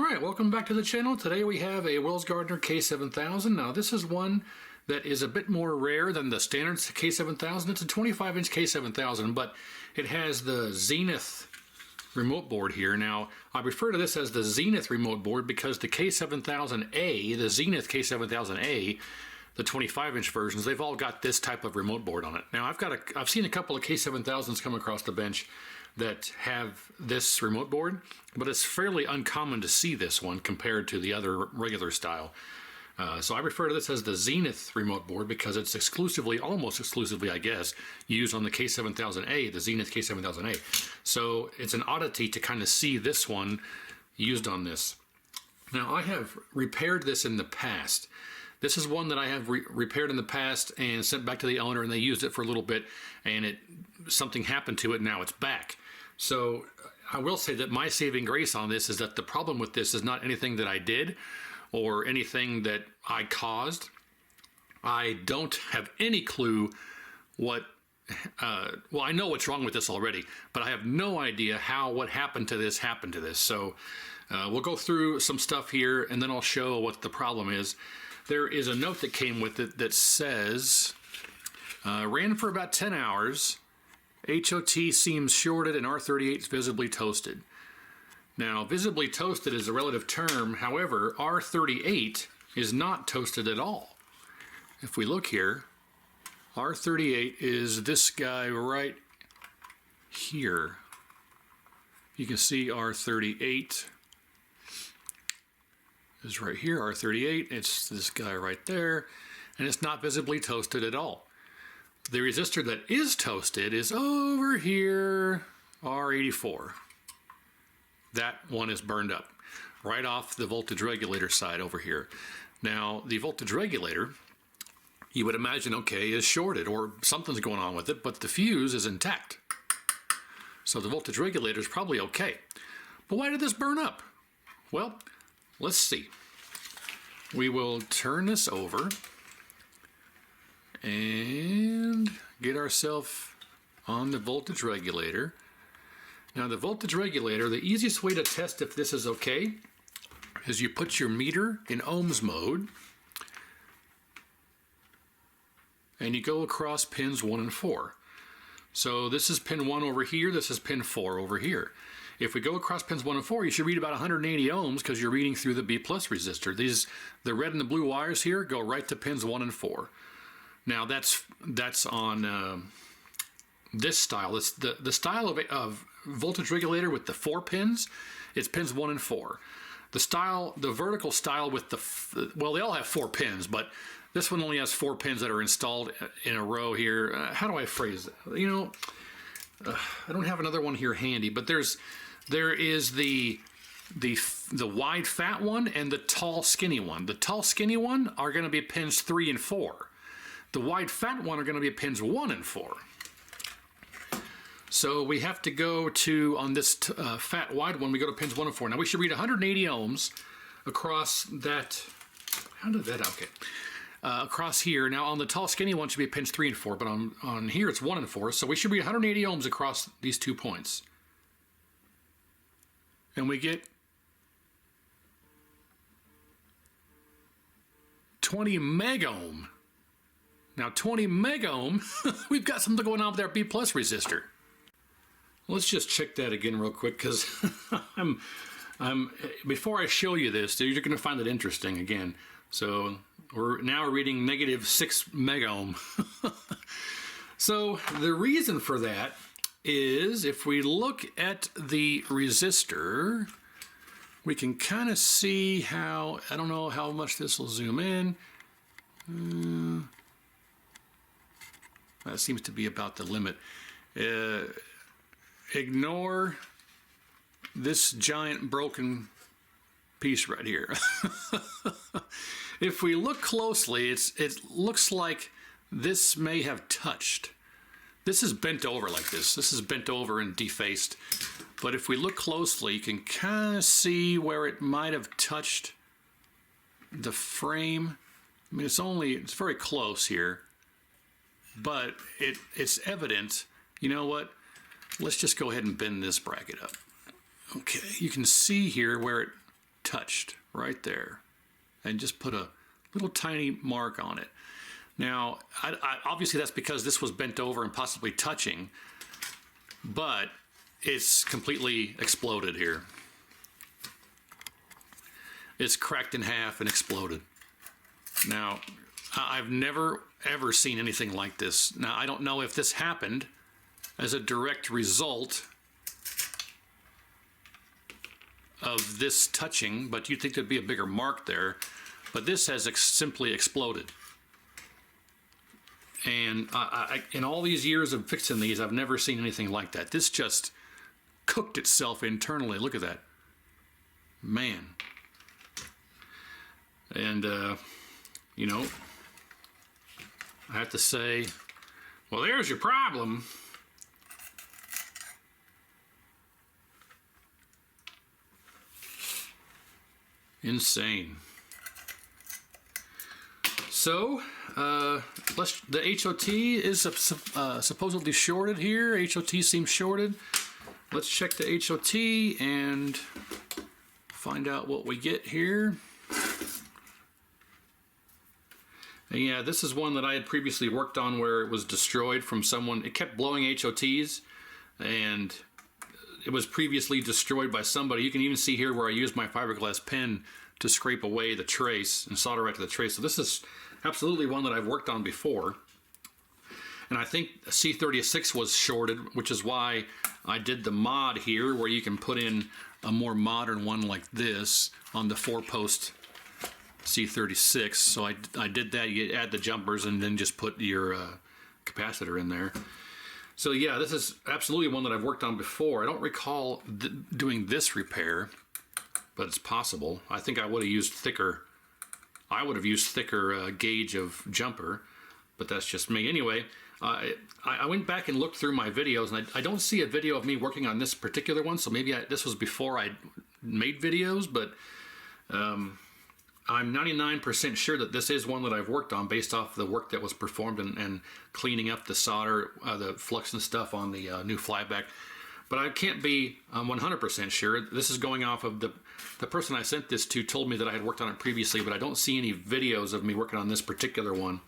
Alright, welcome back to the channel. Today we have a Wells Gardner K7000. Now this is one that is a bit more rare than the standard K7000. It's a 25-inch K7000, but it has the Zenith remote board here. Now I refer to this as the Zenith remote board because the K7000A, the Zenith K7000A, the 25-inch versions, they've all got this type of remote board on it. Now I've seen a couple of K7000s come across the bench that have this remote board, but it's fairly uncommon to see this one compared to the other regular style. So I refer to this as the Zenith remote board because it's exclusively, almost exclusively I guess, used on the K7000A, the Zenith K7000A. So it's an oddity to kind of see this one used on this. Now I have repaired this in the past. This is one that I have repaired in the past and sent back to the owner, and they used it for a little bit, and something happened to it. Now it's back. So I will say that my saving grace on this is that the problem with this is not anything that I did or anything that I caused. I don't have any clue what, well, I know what's wrong with this already, but I have no idea how what happened to this. So we'll go through some stuff here, and then I'll show what the problem is. There is a note that came with it that says, ran for about 10 hours. HOT seems shorted and R38 is visibly toasted. Now, visibly toasted is a relative term. However, R38 is not toasted at all. If we look here, R38 is this guy right here. You can see R38 is right here, R38. It's this guy right there, and it's not visibly toasted at all. The resistor that is toasted is over here, R84. That one is burned up right off the voltage regulator side over here. Now, the voltage regulator, you would imagine, okay, is shorted or something's going on with it, but the fuse is intact. So the voltage regulator is probably okay. But why did this burn up? Well, let's see. We will turn this over and get ourselves on the voltage regulator. Now the voltage regulator, the easiest way to test if this is okay is you put your meter in ohms mode and you go across pins 1 and 4. So this is pin 1 over here, this is pin 4 over here. If we go across pins 1 and 4, you should read about 180 ohms because you're reading through the B+ resistor. The red and the blue wires here go right to pins 1 and 4. Now that's on this style. It's the style of voltage regulator with the 4 pins. It's pins 1 and 4. The vertical style with well, they all have 4 pins, but this one only has 4 pins that are installed in a row here. How do I phrase it? You know, I don't have another one here handy, but there is the wide fat one and the tall skinny one. The tall skinny one are going to be pins 3 and 4. The wide fat one are going to be pins 1 and 4. So we have to go to, on this fat wide one, we go to pins 1 and 4. Now we should read 180 ohms across that. How did that, okay. Across here. Now on the tall skinny one should be pins 3 and 4, but on here it's 1 and 4. So we should read 180 ohms across these 2 points. And we get 20 megohm. Now 20 megohm, we've got something going on with our B+ resistor. Let's just check that again real quick because before I show you this, you're going to find it interesting again. So we're now reading -6 megohm. So the reason for that is if we look at the resistor, we can kind of see how, I don't know how much this will zoom in. That seems to be about the limit. Ignore this giant broken piece right here. If we look closely, it looks like this may have touched. This is bent over like this. This is bent over and defaced. But if we look closely, you can kind of see where it might have touched the frame. I mean, it's very close here. But it's evident. You know what? Let's just go ahead and bend this bracket up. Okay, you can see here where it touched right there, and just put a little tiny mark on it. Now, obviously that's because this was bent over and possibly touching, but it's completely exploded here. It's cracked in half and exploded. Now, I've never ever seen anything like this. Now, I don't know if this happened as a direct result of this touching, but you'd think there'd be a bigger mark there, but this has simply exploded. And in all these years of fixing these, I've never seen anything like that. This just cooked itself internally. Look at that. Man. And, you know, I have to say, well, there's your problem. Insane. So, the HOT is supposedly shorted here. HOT seems shorted. Let's check the HOT and find out what we get here. And yeah, this is one that I had previously worked on where it was destroyed from someone. It kept blowing HOTs, and it was previously destroyed by somebody. You can even see here where I used my fiberglass pen to scrape away the trace and solder right to the trace. So this is absolutely one that I've worked on before. And I think C36 was shorted, which is why I did the mod here where you can put in a more modern one like this on the 4-post C36. So I did that. You add the jumpers and then just put your capacitor in there. So yeah, this is absolutely one that I've worked on before. I don't recall doing this repair, but it's possible. I think I would have used thicker. I would have used thicker gauge of jumper, but that's just me. Anyway, I went back and looked through my videos, and I don't see a video of me working on this particular one. So maybe this was before I made videos, but I'm 99% sure that this is one that I've worked on based off the work that was performed and cleaning up the solder, the flux and stuff on the new flyback. But I can't be 100% sure. This is going off of the person I sent this to told me that I had worked on it previously, but I don't see any videos of me working on this particular one.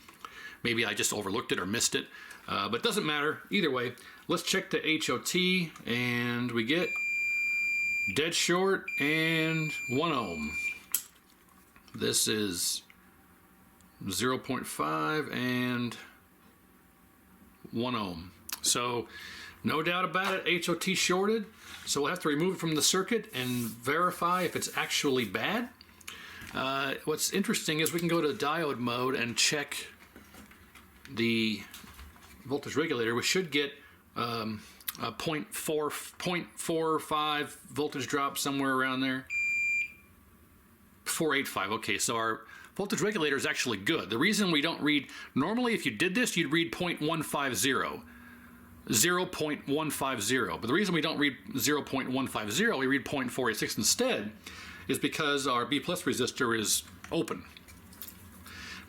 Maybe I just overlooked it or missed it, but it doesn't matter. Either way, let's check the HOT, and we get dead short and 1 ohm. This is 0.5 and 1 ohm. So no doubt about it, HOT shorted. So we'll have to remove it from the circuit and verify if it's actually bad. What's interesting is we can go to diode mode and check the voltage regulator. We should get a 0.45 voltage drop somewhere around there. 485. Okay, so our voltage regulator is actually good. The reason we don't read, normally if you did this, you'd read 0.150, 0.150. But the reason we don't read 0.150, we read 0.486 instead, is because our B plus resistor is open.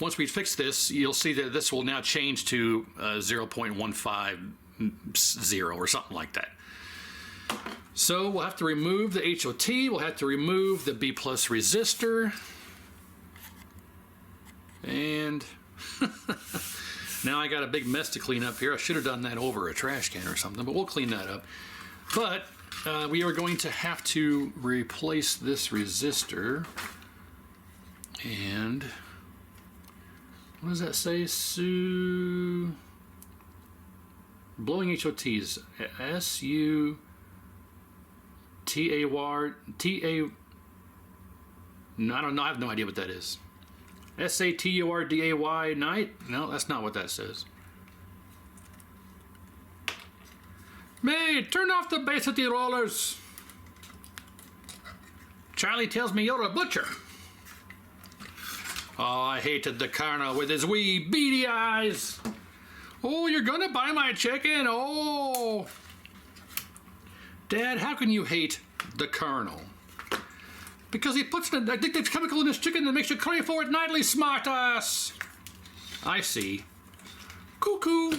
Once we fix this, you'll see that this will now change to 0.150 or something like that. So we'll have to remove the HOT, we'll have to remove the B plus resistor, and now I got a big mess to clean up here. I should have done that over a trash can or something, but we'll clean that up. But we are going to have to replace this resistor, and what does that say? Blowing HOTs, S-U-T-A-Y, no, I don't know, I have no idea what that is. S-A-T-U-R-D-A-Y, night? No, that's not what that says. May, turn off the basicity rollers. Charlie tells me you're a butcher. Oh, I hated the Colonel with his wee beady eyes. Oh, you're gonna buy my chicken? Oh. Dad, how can you hate the Colonel? Because he puts an addictive chemical in his chicken that makes you crave for it nightly, smartass. I see. Cuckoo.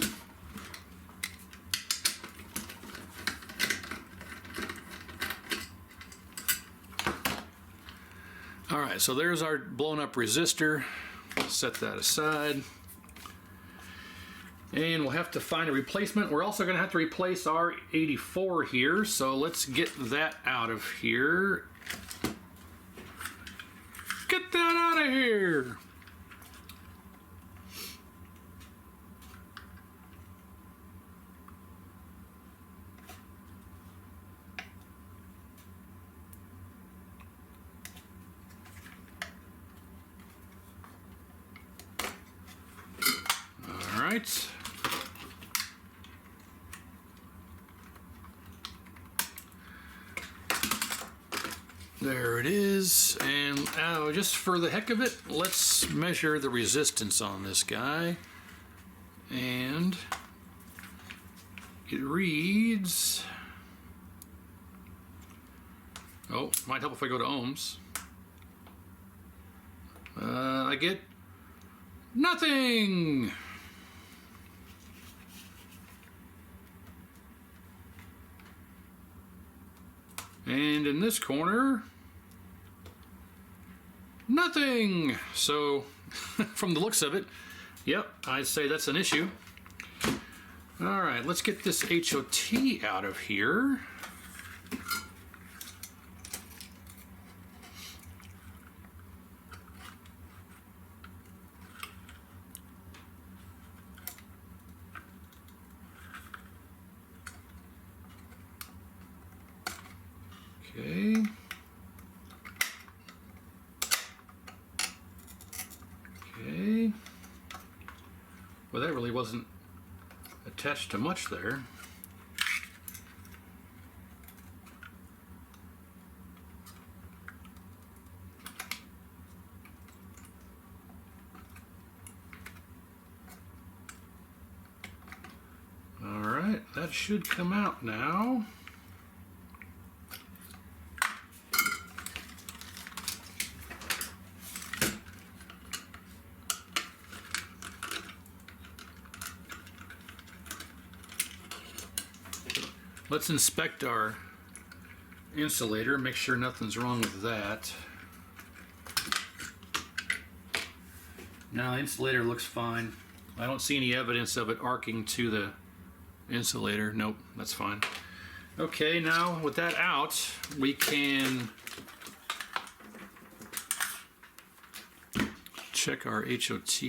All right, so there's our blown up resistor. Set that aside. And we'll have to find a replacement. We're also going to have to replace our 84 here, so let's get that out of here. Get that out of here! All right. There it is, and just for the heck of it, let's measure the resistance on this guy. And it reads, oh, might help if I go to ohms. I get nothing. And in this corner, nothing. So from the looks of it, yep, I'd say that's an issue. All right, let's get this HOT out of here. Okay. Okay. Well, that really wasn't attached to much there. All right, that should come out now. Let's inspect our insulator, make sure nothing's wrong with that. Now the insulator looks fine. I don't see any evidence of it arcing to the insulator. Nope, that's fine. Okay, now with that out, we can check our HOT.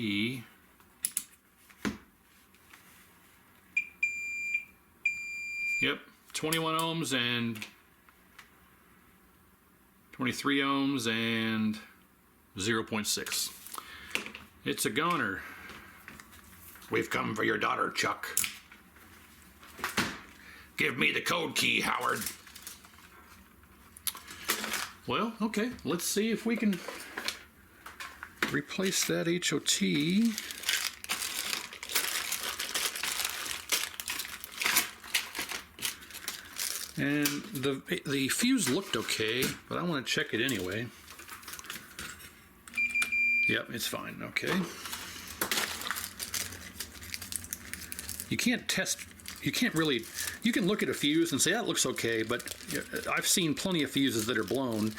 Yep, 21 ohms and 23 ohms and 0.6. It's a goner. We've come for your daughter, Chuck. Give me the code key, Howard. Well, okay, let's see if we can replace that HOT. And the fuse looked okay, but I want to check it anyway. Yep, it's fine, okay. You can't test, you can't really, you can look at a fuse and say that looks okay, but I've seen plenty of fuses that are blown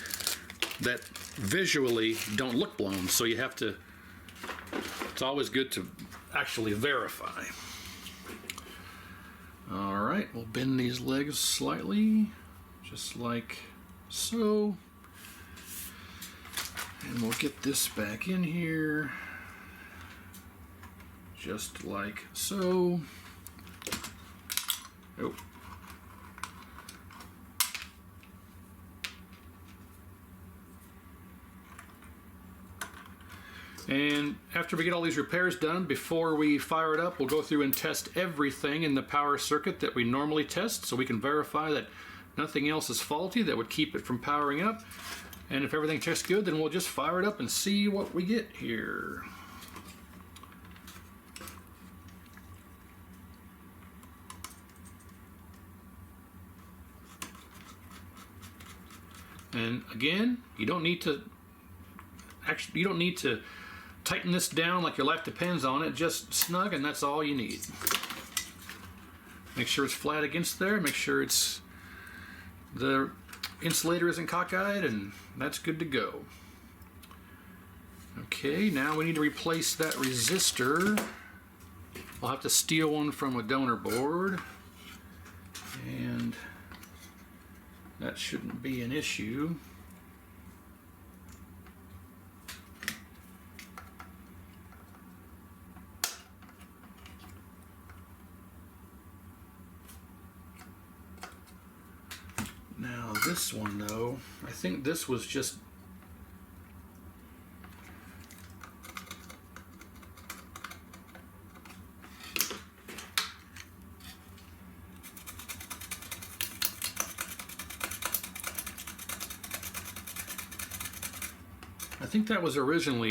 that visually don't look blown, so you have to, it's always good to actually verify. All right, we'll bend these legs slightly, just like so. And we'll get this back in here, just like so. Oh. And after we get all these repairs done, before we fire it up, we'll go through and test everything in the power circuit that we normally test, so we can verify that nothing else is faulty that would keep it from powering up. And if everything checks good, then we'll just fire it up and see what we get here. And again, you don't need to tighten this down like your life depends on it. Just snug, and that's all you need. Make sure it's flat against there. Make sure it's the insulator isn't cockeyed, and that's good to go. Okay, now we need to replace that resistor. I'll have to steal one from a donor board, and that shouldn't be an issue. Now this one though, I think this was just I think that was originally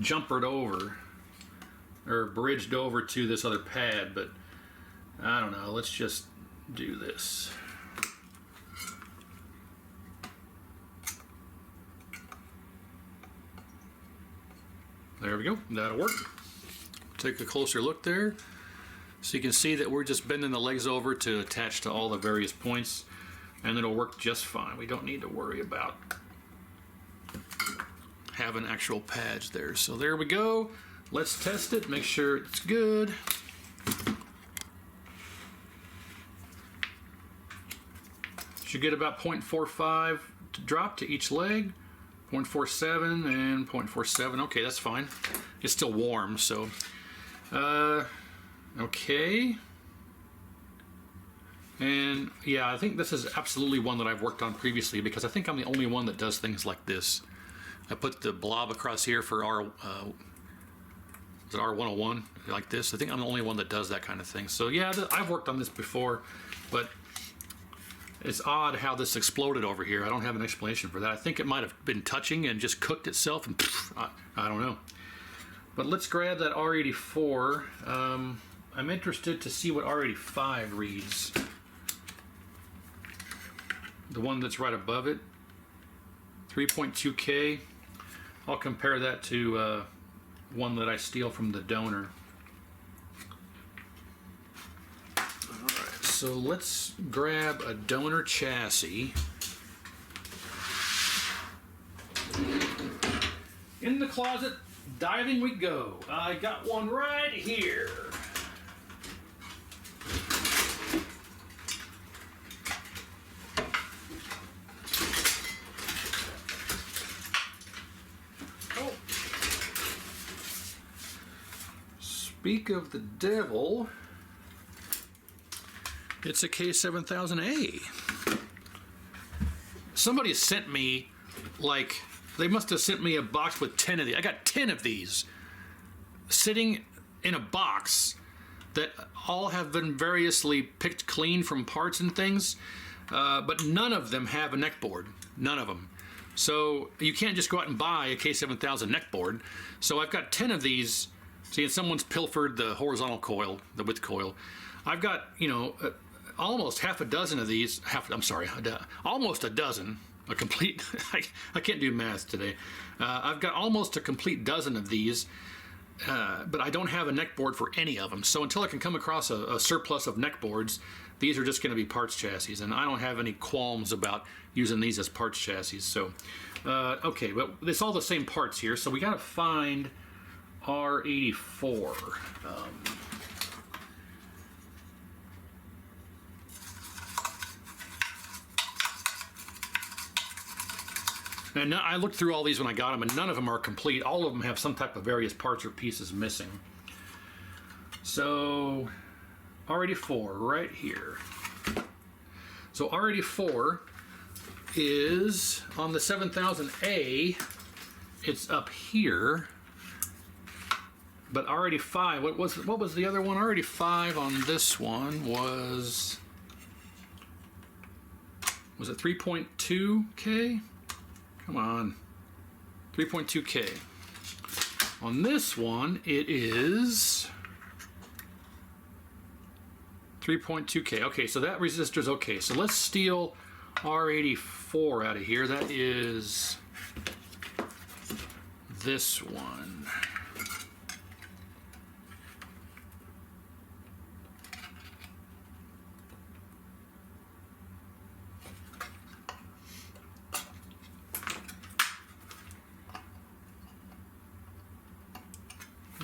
jumpered over or bridged over to this other pad, but I don't know. Let's just do this. There we go. That'll work. Take a closer look there. So you can see that we're just bending the legs over to attach to all the various points, and it'll work just fine. We don't need to worry about having actual pads there. So there we go. Let's test it, make sure it's good. Should get about 0.45 to drop to each leg. 0.47 and 0.47. Okay, that's fine. It's still warm, so okay. And yeah, I think this is absolutely one that I've worked on previously, because I think I'm the only one that does things like this. I put the blob across here for is it R101 like this. I think I'm the only one that does that kind of thing. So yeah, I've worked on this before, but it's odd how this exploded over here. I don't have an explanation for that. I think it might have been touching and just cooked itself, and I don't know. But let's grab that R84. I'm interested to see what R85 reads. The one that's right above it, 3.2K. I'll compare that to one that I steal from the donor. Alright, so let's grab a donor chassis. In the closet, diving we go. I got one right here. Speak of the devil, it's a K7000A. Somebody sent me, like, they must have sent me a box with 10 of these. I got 10 of these sitting in a box that all have been variously picked clean from parts and things, but none of them have a neck board. None of them. So you can't just go out and buy a K7000 neck board. So I've got 10 of these. See, someone's pilfered the horizontal coil, the width coil. I've got, you know, almost half a dozen of these. Almost a dozen. A complete. I can't do math today. I've got almost a complete dozen of these, but I don't have a neck board for any of them. So until I can come across a surplus of neck boards, these are just going to be parts chassis, and I don't have any qualms about using these as parts chassis. So, okay, but it's all the same parts here. So we got to find R84. And I looked through all these when I got them, and none of them are complete. All of them have some type of various parts or pieces missing. So R84 right here. So R84 is on the 7000A. It's up here. But R85, what was the other one? R85 on this one was it 3.2K? Come on, 3.2K. On this one, it is 3.2K. Okay, so that resistor's okay. So let's steal R84 out of here. That is this one.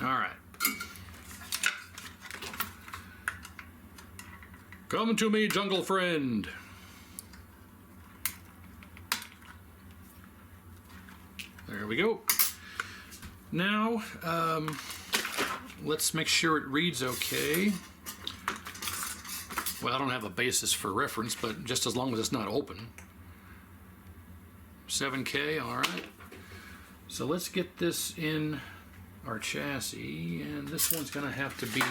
All right. Come to me, jungle friend. There we go. Now, let's make sure it reads okay. Well, I don't have a basis for reference, but just as long as it's not open. 7K, all right. So let's get this in our chassis, and this one's going to have to be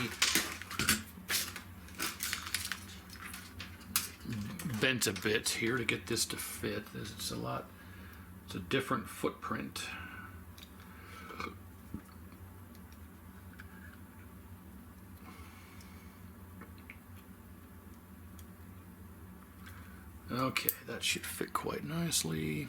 bent a bit here to get this to fit. It's a different footprint. Okay, that should fit quite nicely.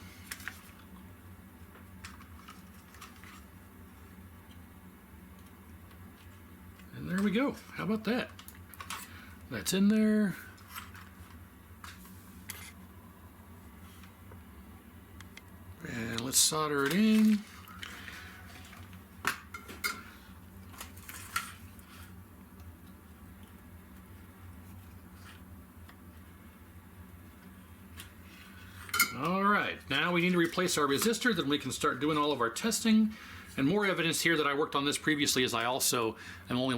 And there we go. How about that? That's in there. And let's solder it in. All right, now we need to replace our resistor, then we can start doing all of our testing. And more evidence here that I worked on this previously is I also am the only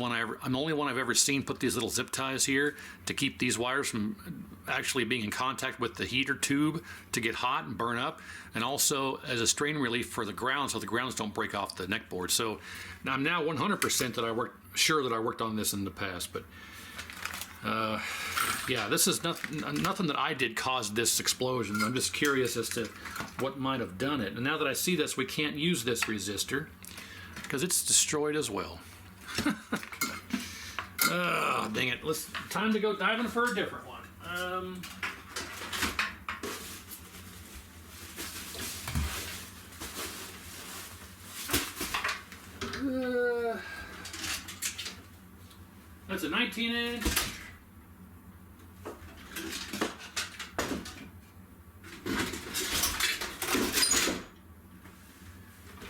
one I've ever seen put these little zip ties here to keep these wires from actually being in contact with the heater tube to get hot and burn up, and also as a strain relief for the ground so the grounds don't break off the neck board. So I'm now 100% that I worked on this in the past, but yeah, this is nothing that I did caused this explosion. I'm just curious as to what might have done it. And now that I see this, we can't use this resistor because it's destroyed as well. Oh, dang it. Time to go diving for a different one. That's a 19-inch.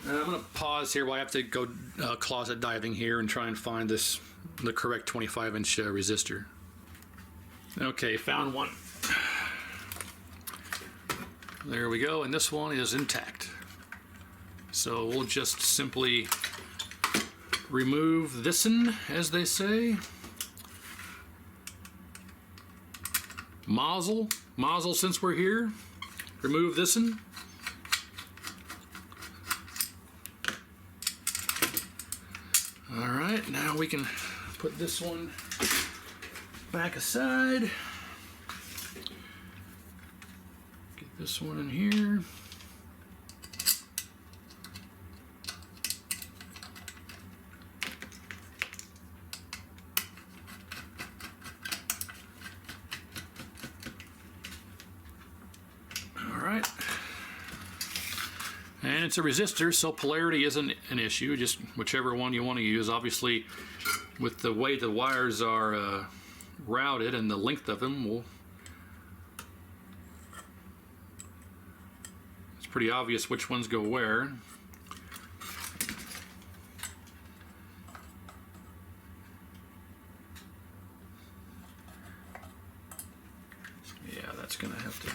I'm going to pause here while I have to go closet diving here and try and find the correct 25-inch resistor. Okay, found one. There we go, and this one is intact. So we'll just simply remove this'n, as they say. Mazel since we're here. Remove this'n. All right, now we can put this one back aside. Get this one in here. All right. And it's a resistor, so polarity isn't an issue, just whichever one you want to use. Obviously, with the way the wires are routed and the length of them, it's pretty obvious which ones go where. Yeah, that's going to have to...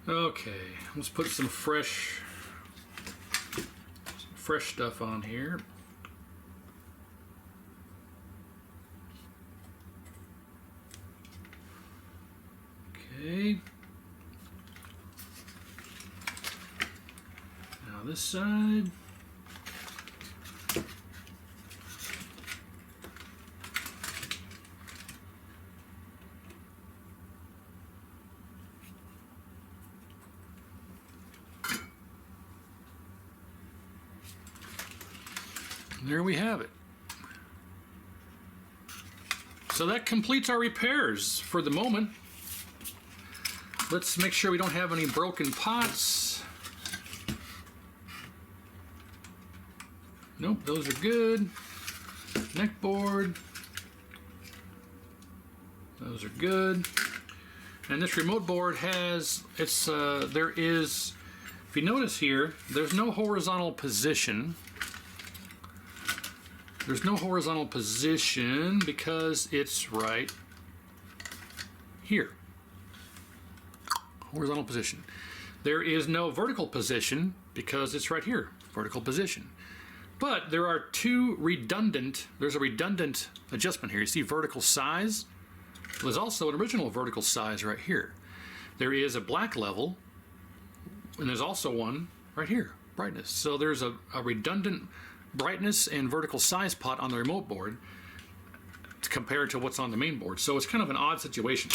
Okay, let's put some fresh stuff on here. Okay. Now this side. There we have it. So that completes our repairs for the moment. Let's make sure we don't have any broken pots. Nope, those are good. Neck board. Those are good. And this remote board has, there is, if you notice here, there's no horizontal position. There's no horizontal position because it's right here. Horizontal position. There is no vertical position because it's right here, vertical position. But there are two redundant, there's a redundant adjustment here. You see vertical size? There's also an original vertical size right here. There is a black level, and there's also one right here, brightness. So there's a redundant brightness and vertical size pot on the remote board compared to what's on the main board. So it's kind of an odd situation.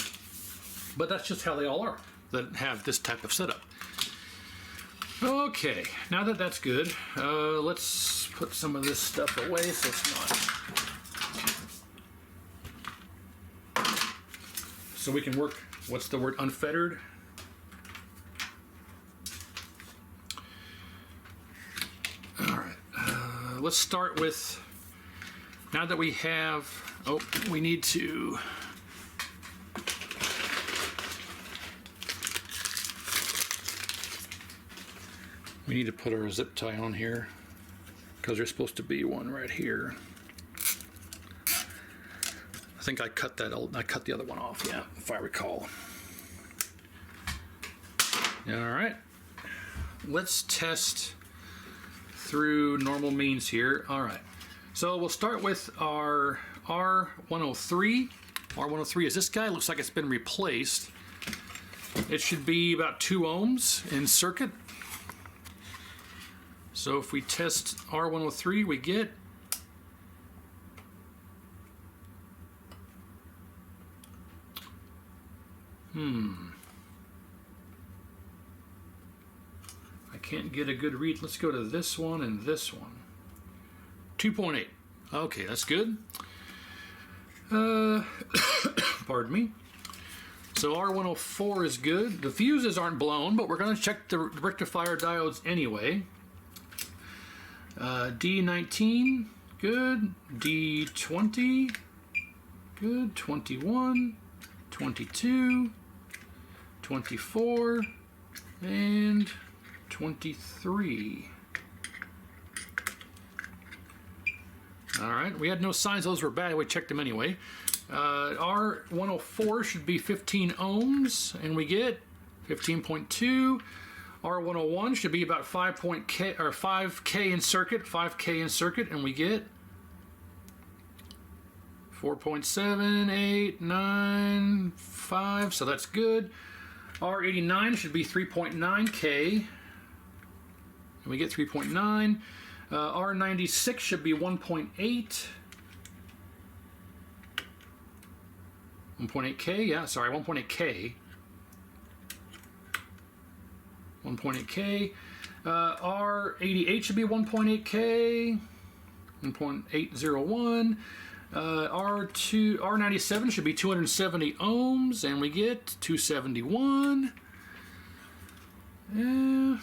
But that's just how they all are that have this type of setup. Okay, now that that's good, let's put some of this stuff away so it's not. So we can work, what's the word, unfettered? All right, let's start with, now that we have, we need to, put our zip tie on here because there's supposed to be one right here. I think I cut the other one off, yeah, if I recall. All right, let's test through normal means here. All right, so we'll start with our R103. R103 is this guy. Looks like it's been replaced. It should be about 2 ohms in circuit. So if we test R103, we get I can't get a good read. Let's go to this one and this one. 2.8. Okay, that's good. Pardon me. So R104 is good. The fuses aren't blown, but we're going to check the rectifier diodes anyway. D19, good. D20, good. 21, 22, 24, and 23. All right, we had no signs those were bad. We checked them anyway. R104 should be 15 ohms, and we get 15.2. R101 should be about 5K in circuit, 5K in circuit, and we get 4.785, so that's good. R89 should be 3.9K, and we get 3.9. R96 should be 1.8. 1.8K, yeah, sorry, 1.8K. 1.8K. R88 should be 1.8K. 1.801. R97 should be 270 ohms, and we get 271.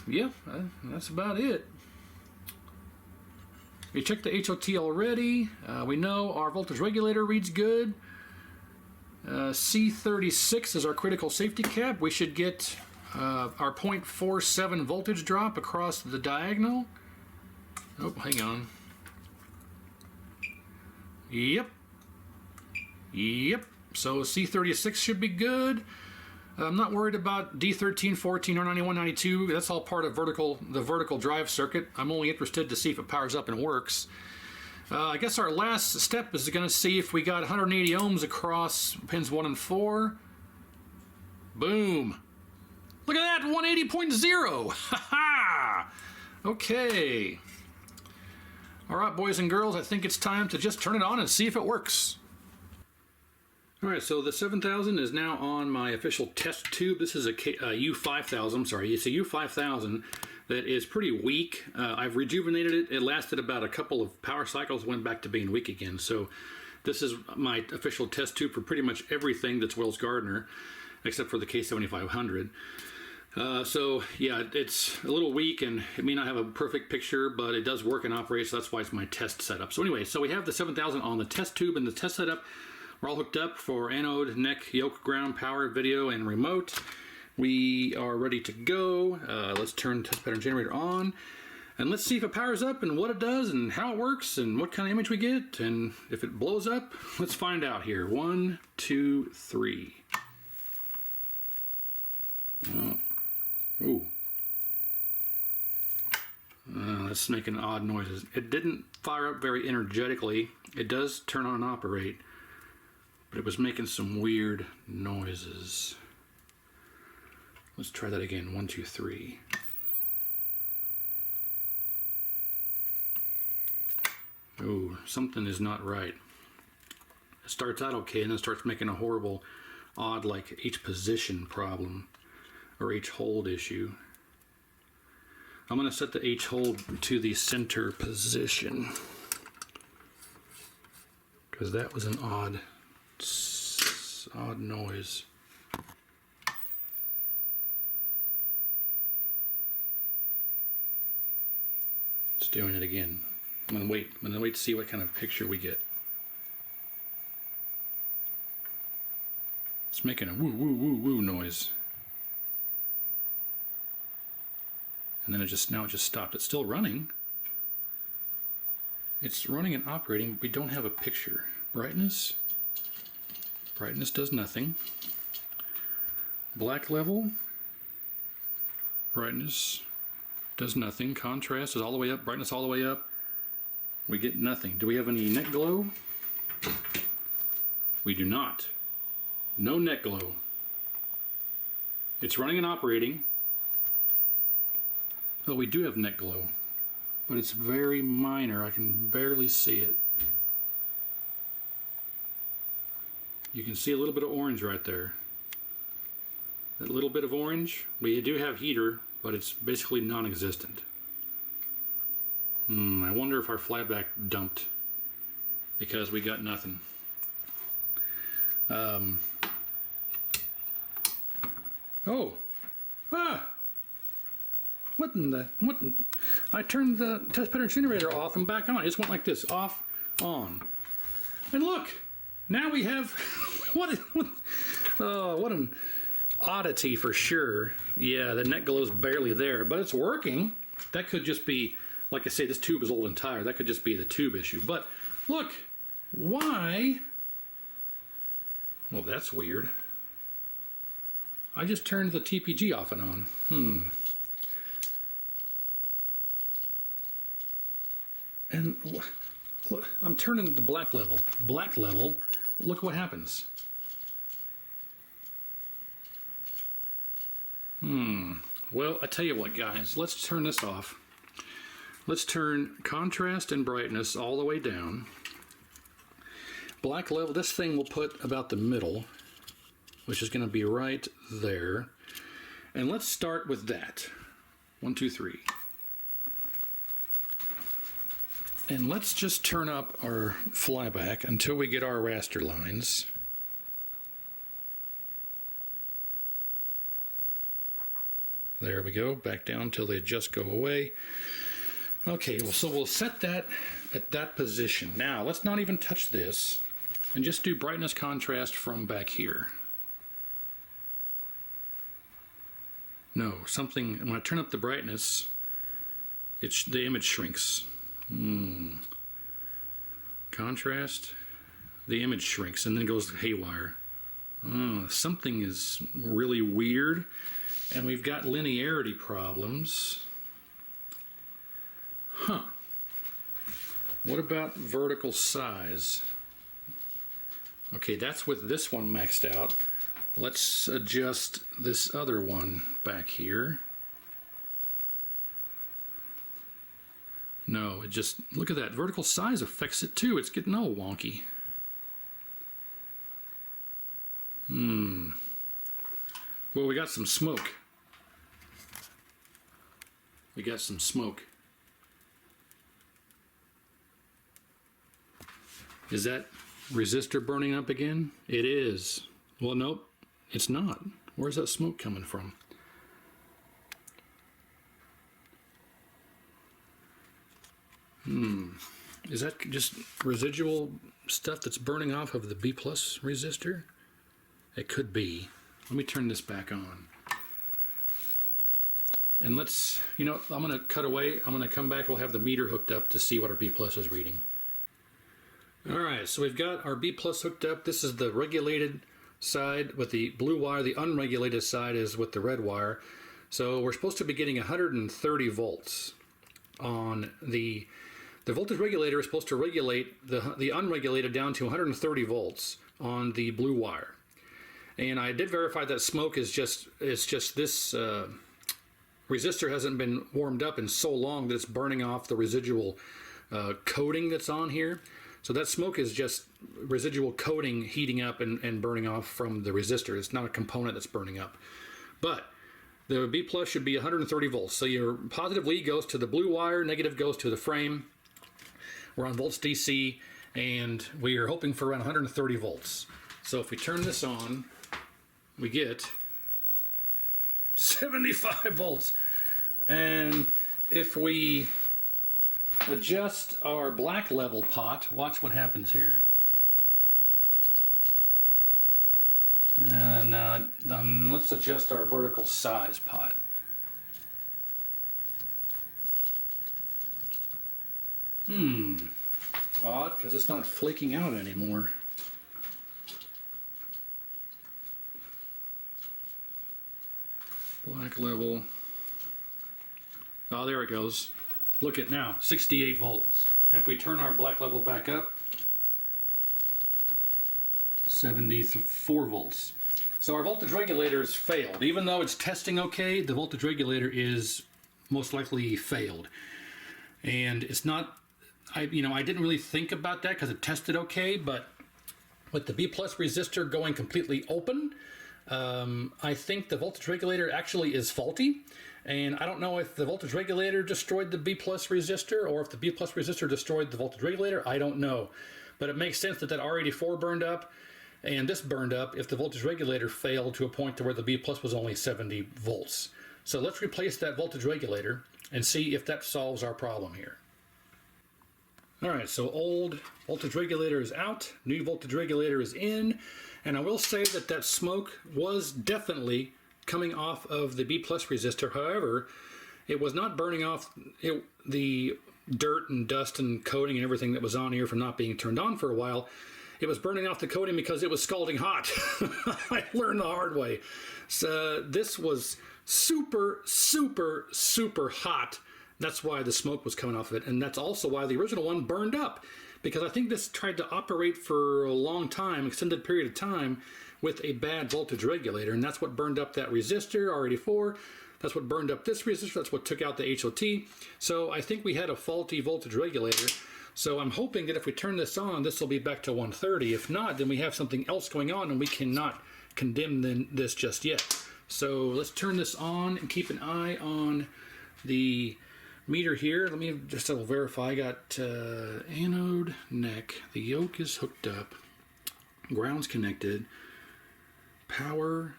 Yeah, that's about it. We checked the HOT already. We know our voltage regulator reads good. C36 is our critical safety cap. We should get our 0.47 voltage drop across the diagonal. Oh, hang on. Yep. So C36 should be good. I'm not worried about D13, 14, or 91, 92. That's all part of the vertical drive circuit. I'm only interested to see if it powers up and works. I guess our last step is going to see if we got 180 ohms across pins 1 and 4. Boom. Look at that, 180.0. Ha ha. Okay. All right, boys and girls, I think it's time to just turn it on and see if it works. All right, so the 7000 is now on my official test tube. This is a U5000, I'm sorry, it's a U5000 that is pretty weak. I've rejuvenated it. It lasted about a couple of power cycles, went back to being weak again. So this is my official test tube for pretty much everything that's Wells Gardner, except for the K7000. So yeah, it's a little weak and it may not have a perfect picture, but it does work and operate, so that's why it's my test setup. So anyway, so we have the 7000 on the test tube and the test setup. We're all hooked up for anode, neck, yoke, ground, power, video, and remote. We are ready to go. Let's turn test pattern generator on. And let's see if it powers up and what it does and how it works and what kind of image we get. And if it blows up, let's find out here. 1, 2, 3. Ooh. That's making odd noises. It didn't fire up very energetically. It does turn on and operate, but it was making some weird noises. Let's try that again. 1, 2, 3. Ooh, something is not right. It starts out okay and then starts making a horrible, odd, like H position problem or H hold issue. I'm going to set the H hold to the center position because that was an odd noise. It's doing it again. I'm gonna wait to see what kind of picture we get. It's making a woo woo woo woo noise. And then now it just stopped. It's still running. It's running and operating. We don't have a picture. Brightness. Brightness does nothing. Black level. Brightness does nothing. Contrast is all the way up. Brightness all the way up. We get nothing. Do we have any net glow? We do not. No net glow. It's running and operating. Oh, we do have net glow, but it's very minor. I can barely see it. You can see a little bit of orange right there. That little bit of orange, we do have heater, but it's basically non-existent. I wonder if our flyback dumped because we got nothing. I turned the test pattern generator off and back on. It just went like this, off, on. And look, now we have, what an oddity for sure. Yeah, the net glow is barely there, but it's working. That could just be, like I say, this tube is old and tired. That could just be the tube issue. But look, why? Well, that's weird. I just turned the TPG off and on. And look, I'm turning the black level. Black level, look what happens. Well, I tell you what, guys, let's turn this off. Let's turn contrast and brightness all the way down. Black level, this thing will put about the middle, which is going to be right there. And let's start with that. 1, 2, 3. And let's just turn up our flyback until we get our raster lines. There we go, back down until they just go away. Okay, well, so we'll set that at that position. Now, let's not even touch this and just do brightness contrast from back here. No, when I turn up the brightness, the image shrinks. Contrast, the image shrinks and then goes haywire. Something is really weird, and we've got linearity problems. What about vertical size? Okay, that's with this one maxed out. Let's adjust this other one back here. No, it just, look at that. Vertical size affects it too. It's getting all wonky. Well, we got some smoke. We got some smoke. Is that resistor burning up again? It is. Well, nope, it's not. Where's that smoke coming from? Is that just residual stuff that's burning off of the B plus resistor? It could be. Let me turn this back on. And let's, you know, I'm going to cut away. I'm going to come back. We'll have the meter hooked up to see what our B plus is reading. All right, so we've got our B plus hooked up. This is the regulated side with the blue wire. The unregulated side is with the red wire. So we're supposed to be getting 130 volts on the voltage regulator is supposed to regulate the unregulated down to 130 volts on the blue wire. And I did verify that smoke is just this resistor hasn't been warmed up in so long that it's burning off the residual coating that's on here. So that smoke is just residual coating heating up and burning off from the resistor. It's not a component that's burning up. But the B plus should be 130 volts. So your positive lead goes to the blue wire, negative goes to the frame. We're on volts DC, and we are hoping for around 130 volts. So if we turn this on, we get 75 volts. And if we adjust our black level pot, watch what happens here. And let's adjust our vertical size pot. Odd, because it's not flaking out anymore. Black level. Oh, there it goes. Look at now, 68 volts. If we turn our black level back up, 74 volts. So our voltage regulator has failed. Even though it's testing okay, the voltage regulator is most likely failed. And it's not, I didn't really think about that because it tested okay, but with the B plus resistor going completely open, I think the voltage regulator actually is faulty. And I don't know if the voltage regulator destroyed the B plus resistor or if the B plus resistor destroyed the voltage regulator. I don't know. But it makes sense that R84 burned up and this burned up if the voltage regulator failed to a point to where the B plus was only 70 volts. So let's replace that voltage regulator and see if that solves our problem here. All right, so old voltage regulator is out, new voltage regulator is in, and I will say that that smoke was definitely coming off of the B plus resistor. However, it was not burning off the dirt and dust and coating and everything that was on here from not being turned on for a while. It was burning off the coating because it was scalding hot. I learned the hard way. So this was super, super, super hot. That's why the smoke was coming off of it. And that's also why the original one burned up, because I think this tried to operate for a long time, extended period of time, with a bad voltage regulator. And that's what burned up that resistor, R84. That's what burned up this resistor. That's what took out the HOT. So I think we had a faulty voltage regulator. So I'm hoping that if we turn this on, this will be back to 130. If not, then we have something else going on and we cannot condemn this just yet. So let's turn this on and keep an eye on the meter here. Let me just double verify. I got anode neck. The yoke is hooked up. Ground's connected. Power,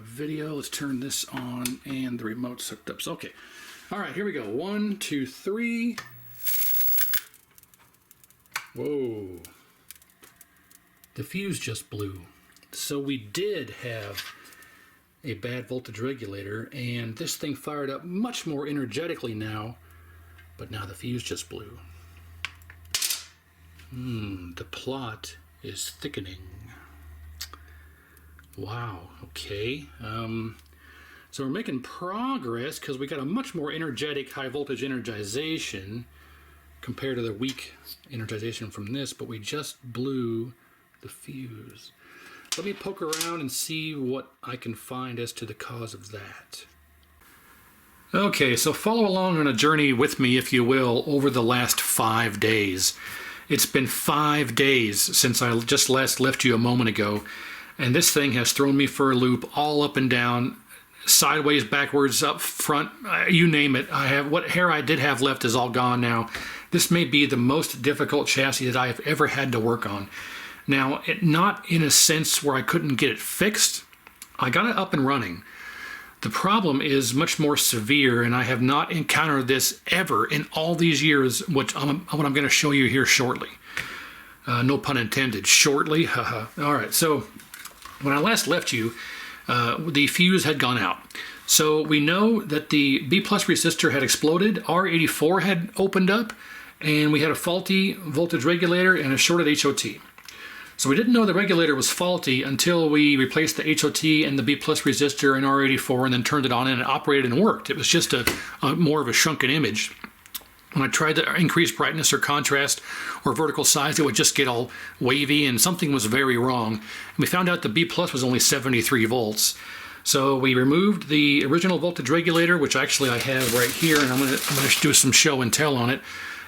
video. Let's turn this on and the remote's hooked up. So, okay. All right, here we go. 1, 2, 3. Whoa. The fuse just blew. So we did have a bad voltage regulator, and this thing fired up much more energetically now, but now the fuse just blew. The plot is thickening. Wow, okay. So we're making progress because we got a much more energetic high voltage energization compared to the weak energization from this, but we just blew the fuse. Let me poke around and see what I can find as to the cause of that. Okay, so follow along on a journey with me, if you will, over the last 5 days. It's been 5 days since I just last left you a moment ago, and this thing has thrown me for a loop all up and down, sideways, backwards, up front, you name it. What hair I did have left is all gone now. This may be the most difficult chassis that I have ever had to work on. Now, not in a sense where I couldn't get it fixed. I got it up and running. The problem is much more severe, and I have not encountered this ever in all these years, what I'm going to show you here shortly. No pun intended, shortly. All right, so when I last left you, the fuse had gone out. So we know that the B plus resistor had exploded, R84 had opened up, and we had a faulty voltage regulator and a shorted HOT. So we didn't know the regulator was faulty until we replaced the HOT and the B plus resistor and R84 and then turned it on and it operated and worked. It was just a more of a shrunken image. When I tried to increase brightness or contrast or vertical size, it would just get all wavy and something was very wrong. And we found out the B plus was only 73 volts. So we removed the original voltage regulator, which actually I have right here, and I'm gonna do some show and tell on it.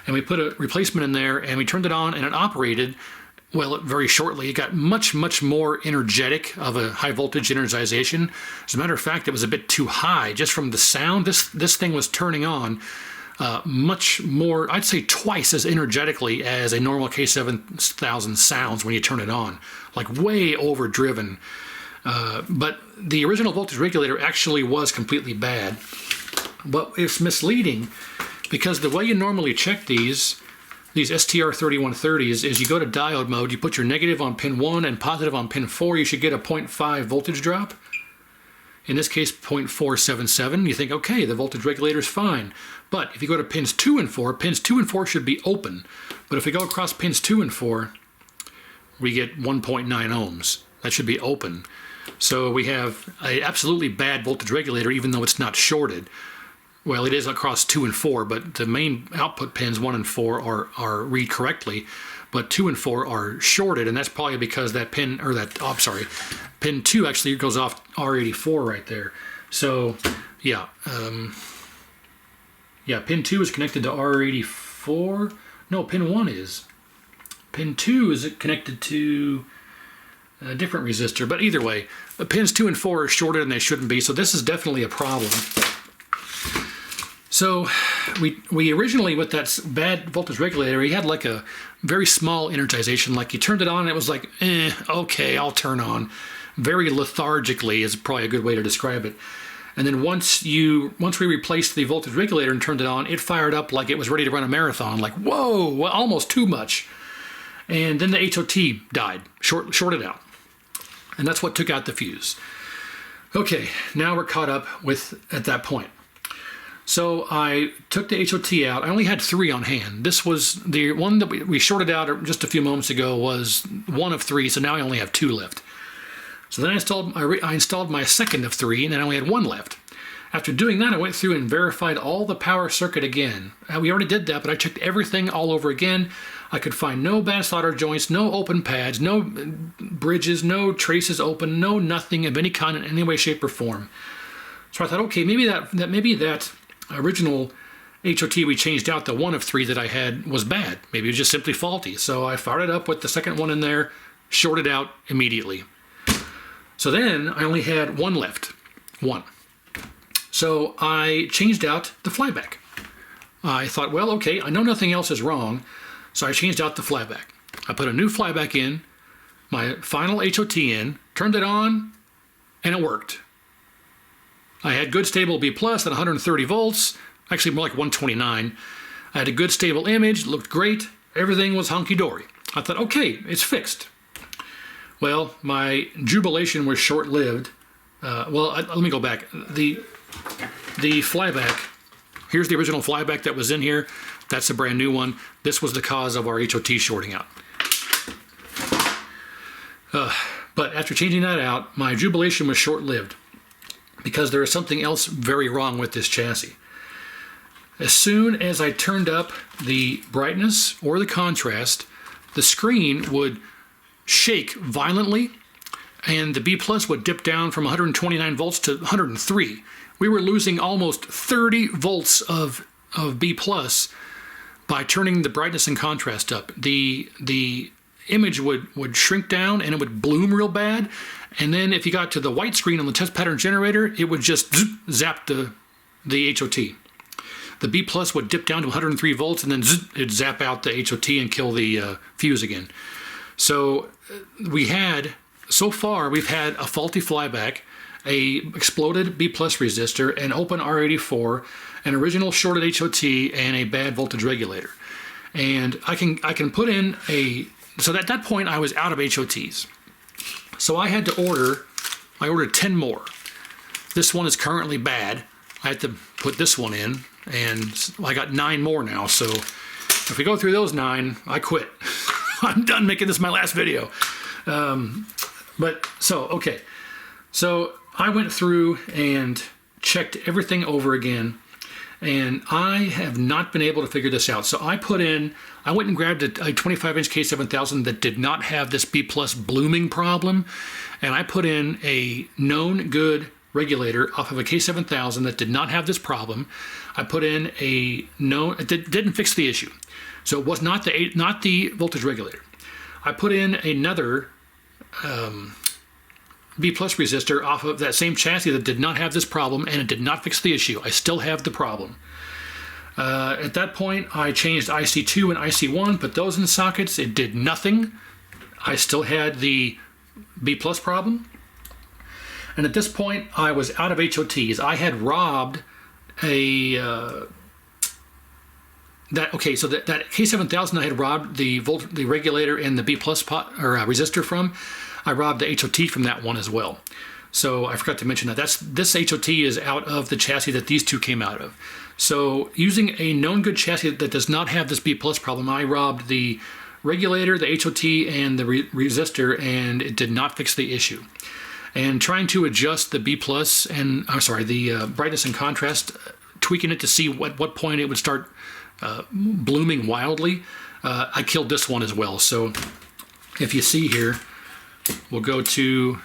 And we put a replacement in there and we turned it on and it operated. Well, very shortly, it got much more energetic of a high voltage energization. As a matter of fact, it was a bit too high just from the sound. This thing was turning on much more, I'd say twice as energetically as a normal K7000 sounds when you turn it on, like way overdriven. But the original voltage regulator actually was completely bad. But it's misleading because the way you normally check these STR3130s is you go to diode mode, you put your negative on pin 1 and positive on pin 4, you should get a 0.5 voltage drop. In this case, 0.477. You think, okay, the voltage regulator is fine. But if you go to pins 2 and 4, pins 2 and 4 should be open. But if we go across pins 2 and 4, we get 1.9 ohms. That should be open. So we have an absolutely bad voltage regulator, even though it's not shorted. Well, it is across 2 and 4, but the main output pins 1 and 4 are read correctly, but 2 and 4 are shorted, and that's probably because that pin, or that, oh, I'm sorry, pin 2 actually goes off R84 right there. So, yeah, pin 2 is connected to R84. No, pin 1 is. Pin 2 is connected to a different resistor, but either way, the pins 2 and 4 are shorted and they shouldn't be, so this is definitely a problem. So we originally, with that bad voltage regulator, he had like a very small energization, like you turned it on and it was like, okay, I'll turn on. Very lethargically is probably a good way to describe it. And then once we replaced the voltage regulator and turned it on, it fired up like it was ready to run a marathon, like, whoa, well, almost too much. And then the HOT died, shorted out. And that's what took out the fuse. Okay, now we're caught up with at that point. So I took the HOT out. I only had 3 on hand. This was the one that we shorted out just a few moments ago was 1 of 3, so now I only have 2 left. So then I installed my second of 3, and then I only had 1 left. After doing that, I went through and verified all the power circuit again. We already did that, but I checked everything all over again. I could find no bad solder joints, no open pads, no bridges, no traces open, no nothing of any kind in any way, shape, or form. So I thought, okay, maybe that original HOT we changed out, the 1 of 3 that I had, was bad. Maybe it was just simply faulty. So I fired it up with the second one in there, shorted out immediately. So then I only had 1 left. 1. So I changed out the flyback. I thought, well, okay, I know nothing else is wrong, so I changed out the flyback. I put a new flyback in, my final HOT in, turned it on, and it worked. I had good stable B plus at 130 volts, actually more like 129. I had a good stable image, looked great, everything was hunky-dory. I thought, okay, it's fixed. Well, my jubilation was short-lived. Let me go back. The flyback, here's the original flyback that was in here. That's a brand new one. This was the cause of our HOT shorting out. But after changing that out, my jubilation was short-lived because there is something else very wrong with this chassis. As soon as I turned up the brightness or the contrast, the screen would shake violently and the B plus would dip down from 129 volts to 103. We were losing almost 30 volts of B plus by turning the brightness and contrast up. The image would shrink down and it would bloom real bad. And then if you got to the white screen on the test pattern generator, it would just zap the HOT. The B plus would dip down to 103 volts and then it'd zap out the HOT and kill the fuse again. So so far we've had a faulty flyback, a exploded B plus resistor, an open R84, an original shorted HOT, and a bad voltage regulator. And I can put in so at that point I was out of HOTs. So I had to I ordered 10 more. This one is currently bad. I had to put this one in, and I got 9 more now. So if we go through those 9, I quit. I'm done making this my last video. Okay. So I went through and checked everything over again, and I have not been able to figure this out. So I went and grabbed a 25-inch K7000 that did not have this B plus blooming problem, and I put in a known good regulator off of a K7000 that did not have this problem. I put in it didn't fix the issue. So it was not the voltage regulator. I put in another B plus resistor off of that same chassis that did not have this problem, and it did not fix the issue. I still have the problem. At that point, I changed IC2 and IC1, put those in sockets. It did nothing. I still had the B plus problem. And at this point, I was out of HOTs. I had robbed that K7000 I had robbed the regulator and the B plus resistor from. I robbed the HOT from that one as well. So I forgot to mention that. This HOT is out of the chassis that these two came out of. So using a known good chassis that does not have this B plus problem, I robbed the regulator, the HOT, and the resistor, and it did not fix the issue. And trying to adjust the B plus and the brightness and contrast, tweaking it to see what point it would start blooming wildly, I killed this one as well. So if you see here, we'll go to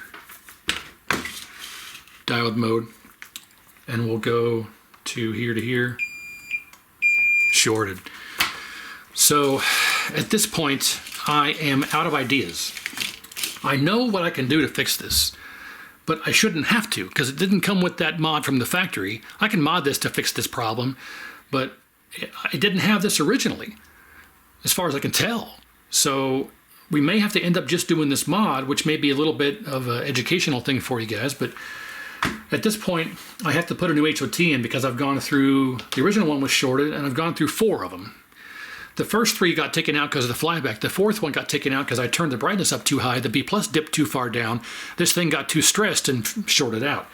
diode mode, and we'll go to here, shorted. So at this point, I am out of ideas. I know what I can do to fix this, but I shouldn't have to, because it didn't come with that mod from the factory. I can mod this to fix this problem, but it didn't have this originally, as far as I can tell. So we may have to end up just doing this mod, which may be a little bit of an educational thing for you guys, but at this point, I have to put a new HOT in because I've gone through, the original one was shorted, and I've gone through 4 of them. The first 3 got taken out because of the flyback. The 4th one got taken out because I turned the brightness up too high. The B plus dipped too far down. This thing got too stressed and shorted out.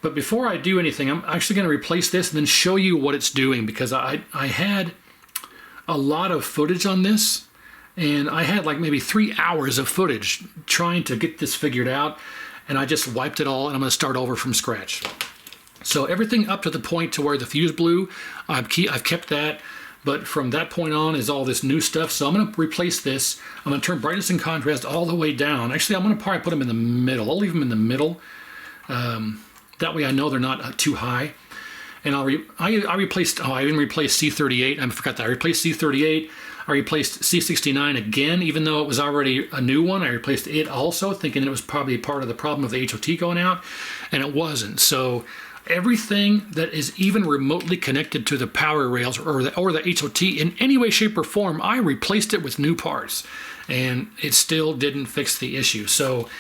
But before I do anything, I'm actually going to replace this and then show you what it's doing, because I had a lot of footage on this, and I had like maybe 3 hours of footage trying to get this figured out, and I just wiped it all, and I'm going to start over from scratch. So everything up to the point to where the fuse blew, I've kept that, but from that point on is all this new stuff. So I'm going to replace this. I'm going to turn brightness and contrast all the way down. Actually, I'm going to probably put them in the middle. I'll leave them in the middle. That way I know they're not too high. And I replaced, I didn't replace C38. I forgot that. I replaced C38. I replaced C69 again, even though it was already a new one. I replaced it also, thinking it was probably part of the problem of the HOT going out, and it wasn't. So everything that is even remotely connected to the power rails or the HOT in any way, shape, or form, I replaced it with new parts, and it still didn't fix the issue. So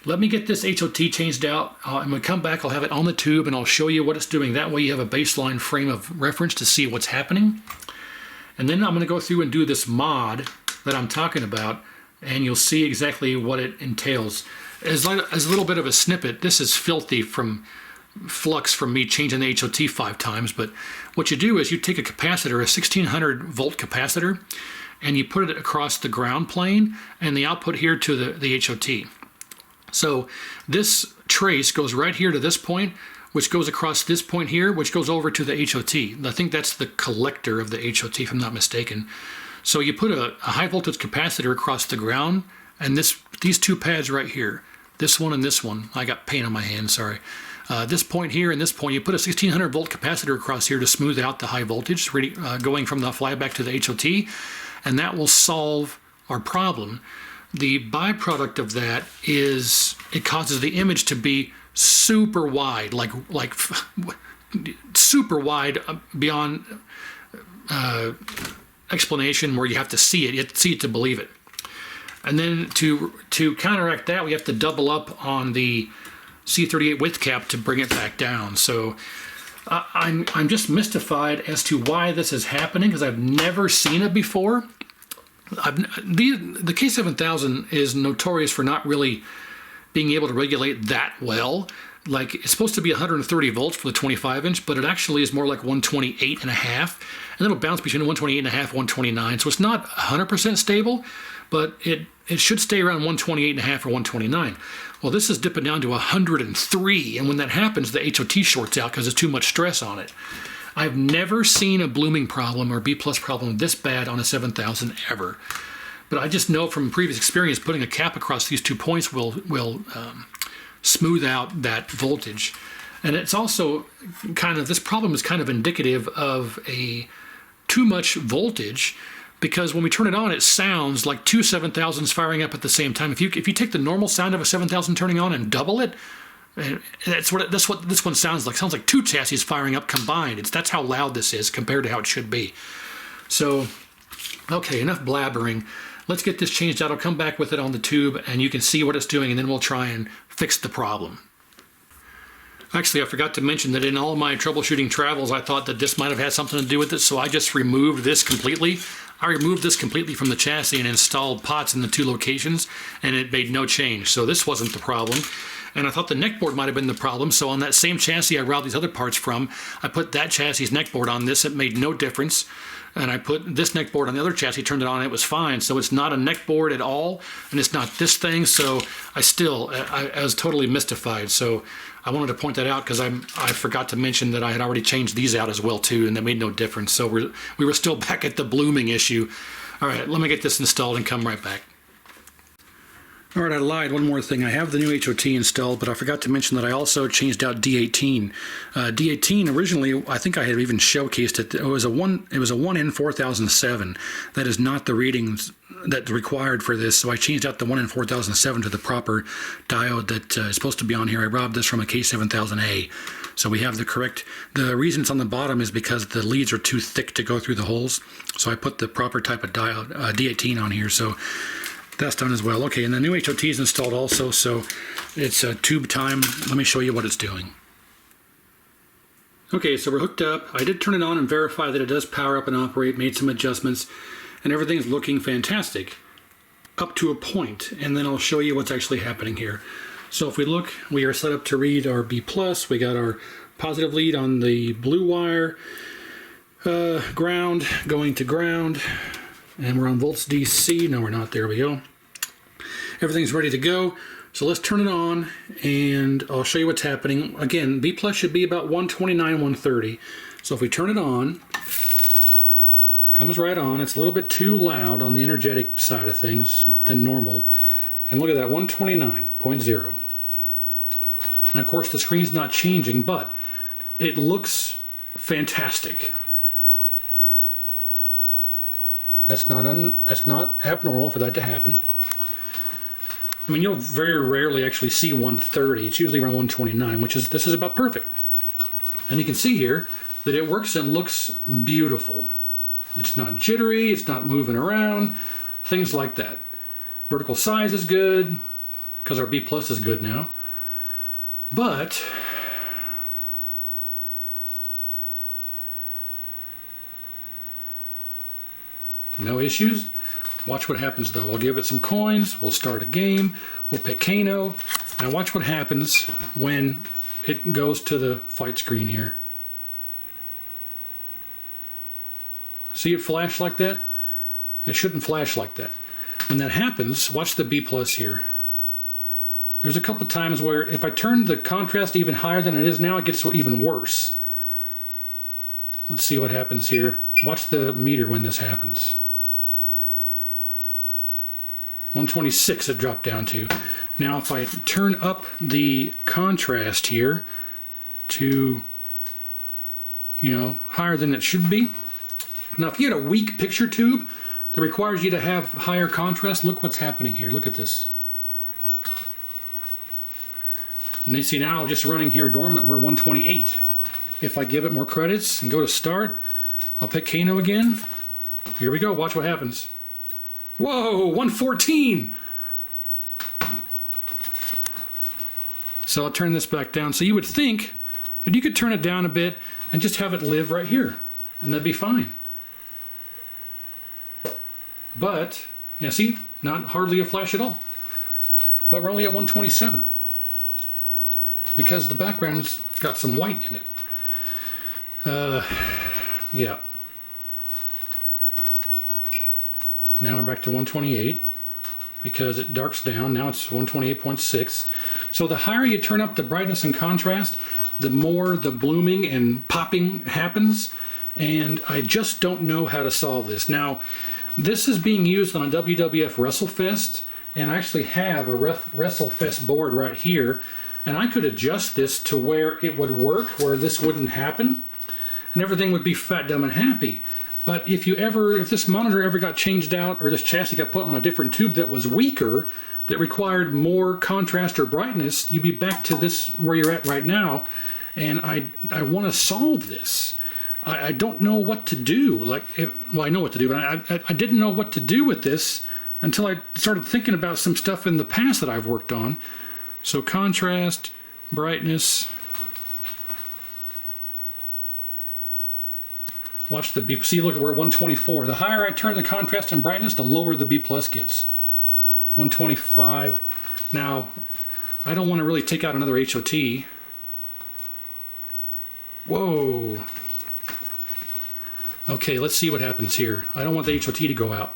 let me get this HOT changed out. I'm going to come back, I'll have it on the tube, and I'll show you what it's doing. That way you have a baseline frame of reference to see what's happening. And then I'm going to go through and do this mod that I'm talking about, and you'll see exactly what it entails. As a little bit of a snippet, this is filthy from flux from me changing the HOT 5 times, but what you do is you take a capacitor, a 1600 volt capacitor, and you put it across the ground plane and the output here to the HOT. So this trace goes right here to this point, which goes across this point here, which goes over to the HOT. I think that's the collector of the HOT, if I'm not mistaken. So you put a high voltage capacitor across the ground, and these 2 pads right here, this one and this one, I got paint on my hand, sorry. This point here and this point, you put a 1600 volt capacitor across here to smooth out the high voltage, going from the flyback to the HOT, and that will solve our problem. The byproduct of that is it causes the image to be super wide, like super wide beyond explanation, where you have to see it. You have to see it to believe it. And then to counteract that, we have to double up on the C38 width cap to bring it back down. So I'm just mystified as to why this is happening, because I've never seen it before. The K7000 is notorious for not really being able to regulate that well. Like, it's supposed to be 130 volts for the 25 inch, but it actually is more like 128 and a half, and it'll bounce between 128 and a half, 129. So it's not 100% stable, but it should stay around 128 and a half or 129. Well, this is dipping down to 103, and when that happens, the HOT shorts out because there's too much stress on it. I've never seen a blooming problem or B plus problem this bad on a 7000 ever. But I just know from previous experience, putting a cap across these 2 points will smooth out that voltage. And it's also kind of, this problem is kind of indicative of a too much voltage, because when we turn it on, it sounds like two 7000s firing up at the same time. If you take the normal sound of a 7000 turning on and double it, that's what this one sounds like. It sounds like two chassis firing up combined. That's how loud this is compared to how it should be. So, okay, enough blabbering. Let's get this changed out. I'll come back with it on the tube and you can see what it's doing, and then we'll try and fix the problem. Actually, I forgot to mention that in all my troubleshooting travels, I thought that this might have had something to do with it, so I just removed this completely. I removed this completely from the chassis and installed pots in the two locations, and it made no change. So this wasn't the problem. And I thought the neck board might have been the problem, so on that same chassis I routed these other parts from, I put that chassis neck board on this. It made no difference. And I put this neck board on the other chassis, turned it on, and it was fine. So it's not a neck board at all, and it's not this thing. So I was totally mystified. So I wanted to point that out because I forgot to mention that I had already changed these out as well too, and that made no difference. So we were still back at the blooming issue. All right, let me get this installed and come right back. All right, I lied. One more thing. I have the new HOT installed, but I forgot to mention that I also changed out D18. D18 originally, I think I had even showcased it. It was a 1N4007. That is not the readings that's required for this. So I changed out the 1N4007 to the proper diode that is supposed to be on here. I robbed this from a K7000A. So we have the correct. The reason it's on the bottom is because the leads are too thick to go through the holes. So I put the proper type of diode, D18 on here. So that's done as well. Okay, and the new HOT is installed also, so it's tube time. Let me show you what it's doing. Okay, so we're hooked up. I did turn it on and verify that it does power up and operate, made some adjustments, and everything's looking fantastic up to a point, and then I'll show you what's actually happening here. So if we look, we are set up to read our B+. We got our positive lead on the blue wire, ground going to ground, and we're on volts DC. No, we're not. There we go. Everything's ready to go. So let's turn it on and I'll show you what's happening. Again, B+ should be about 129, 130. So if we turn it on, comes right on. It's a little bit too loud on the energetic side of things than normal. And look at that, 129.0. And of course the screen's not changing, but it looks fantastic. That's not abnormal for that to happen. I mean, you'll very rarely actually see 130. It's usually around 129, this is about perfect. And you can see here that it works and looks beautiful. It's not jittery, it's not moving around, things like that. Vertical size is good, because our B+ is good now. But no issues. Watch what happens though. I'll give it some coins, we'll start a game, we'll pick Kano. Now watch what happens when it goes to the fight screen here. See it flash like that? It shouldn't flash like that. When that happens, watch the B+ here. There's a couple times where if I turn the contrast even higher than it is now, it gets even worse. Let's see what happens here. Watch the meter when this happens. 126 it dropped down to. Now if I turn up the contrast here to, higher than it should be. Now if you had a weak picture tube that requires you to have higher contrast, look what's happening here. Look at this. And you see now just running here dormant, we're 128. If I give it more credits and go to start, I'll pick Kano again. Here we go, watch what happens. Whoa, 114! So I'll turn this back down. So you would think that you could turn it down a bit and just have it live right here, and that'd be fine. But, yeah, see, not hardly a flash at all. But we're only at 127 because the background's got some white in it. Yeah. Now we're back to 128 because it darks down. Now it's 128.6. So the higher you turn up the brightness and contrast, the more the blooming and popping happens. And I just don't know how to solve this. Now, this is being used on a WWF WrestleFest, and I actually have a WrestleFest board right here, and I could adjust this to where it would work, where this wouldn't happen, and everything would be fat, dumb, and happy. But if this monitor ever got changed out, or this chassis got put on a different tube that was weaker, that required more contrast or brightness, you'd be back to this where you're at right now, and I want to solve this. I don't know what to do. Well, I know what to do, but I didn't know what to do with this until I started thinking about some stuff in the past that I've worked on. So contrast, brightness. Watch the B. See, look, we're at 124. The higher I turn the contrast and brightness, the lower the B plus gets. 125. Now, I don't want to really take out another HOT. Whoa. Okay, let's see what happens here. I don't want the HOT to go out,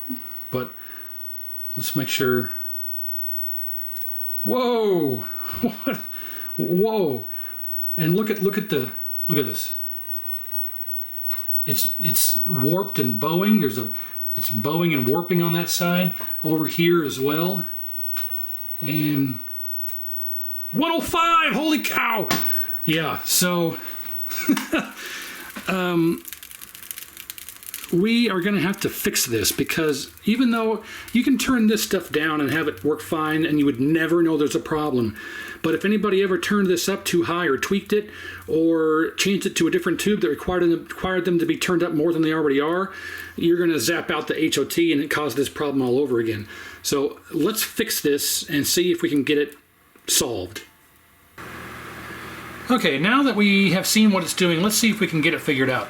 but let's make sure. Whoa! What? Whoa! And look at this. It's warped and bowing. It's bowing and warping on that side. Over here as well. And 105! Holy cow! Yeah. So. We are going to have to fix this, because even though you can turn this stuff down and have it work fine and you would never know there's a problem, but if anybody ever turned this up too high or tweaked it or changed it to a different tube that required them to be turned up more than they already are, you're going to zap out the HOT and it caused this problem all over again. So let's fix this and see if we can get it solved. Okay, now that we have seen what it's doing, let's see if we can get it figured out.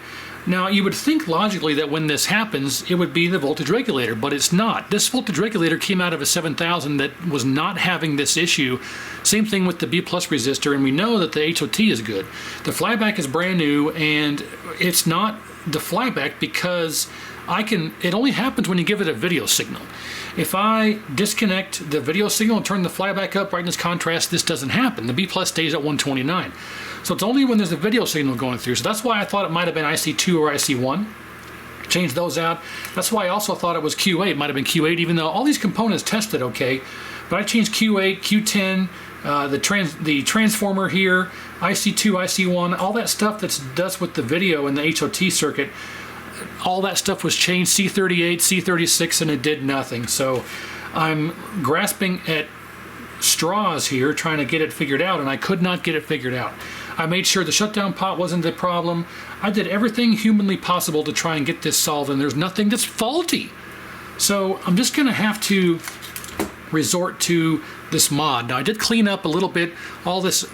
Now, you would think logically that when this happens, it would be the voltage regulator, but it's not. This voltage regulator came out of a 7000 that was not having this issue. Same thing with the B plus resistor, and we know that the HOT is good. The flyback is brand new, and it's not the flyback because it only happens when you give it a video signal. If I disconnect the video signal and turn the flyback up, brightness, contrast, this doesn't happen. The B plus stays at 129. So it's only when there's a video signal going through. So that's why I thought it might have been IC2 or IC1. Changed those out. That's why I also thought it was Q8. It might have been Q8, even though all these components tested okay. But I changed Q8, Q10, the transformer here, IC2, IC1, all that stuff that does with the video and the HOT circuit. All that stuff was changed, C38, C36, and it did nothing. So I'm grasping at straws here trying to get it figured out, and I could not get it figured out. I made sure the shutdown pot wasn't the problem. I did everything humanly possible to try and get this solved, and there's nothing that's faulty. So I'm just going to have to resort to this mod. Now, I did clean up a little bit all this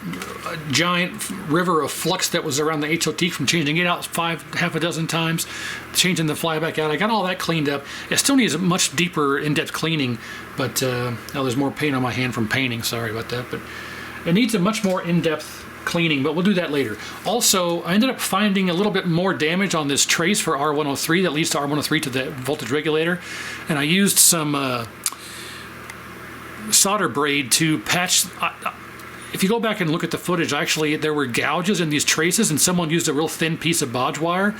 giant river of flux that was around the HOT from changing it out half a dozen times, changing the flyback out. I got all that cleaned up. It still needs a much deeper, in-depth cleaning, but now there's more paint on my hand from painting. Sorry about that, but it needs a much more in-depth cleaning, but we'll do that later. Also, I ended up finding a little bit more damage on this trace for R103 that leads to R103 to the voltage regulator, and I used some solder braid to patch. If you go back and look at the footage, actually there were gouges in these traces, and someone used a real thin piece of bodge wire.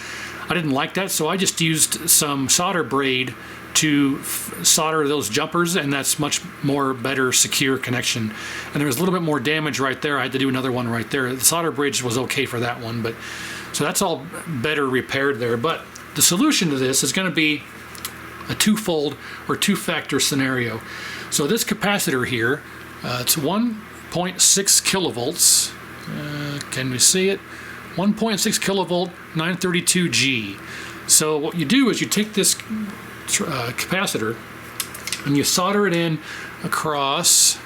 I didn't like that, so I just used some solder braid to solder those jumpers, and that's much more better secure connection. And there was a little bit more damage right there. I had to do another one right there. The solder bridge was okay for that one, but so that's all better repaired there. But the solution to this is going to be a twofold or two-factor scenario. So this capacitor here, it's 1.6 kilovolts. Can we see it? 1.6 kilovolt, 932G. So what you do is you take this capacitor and you solder it in across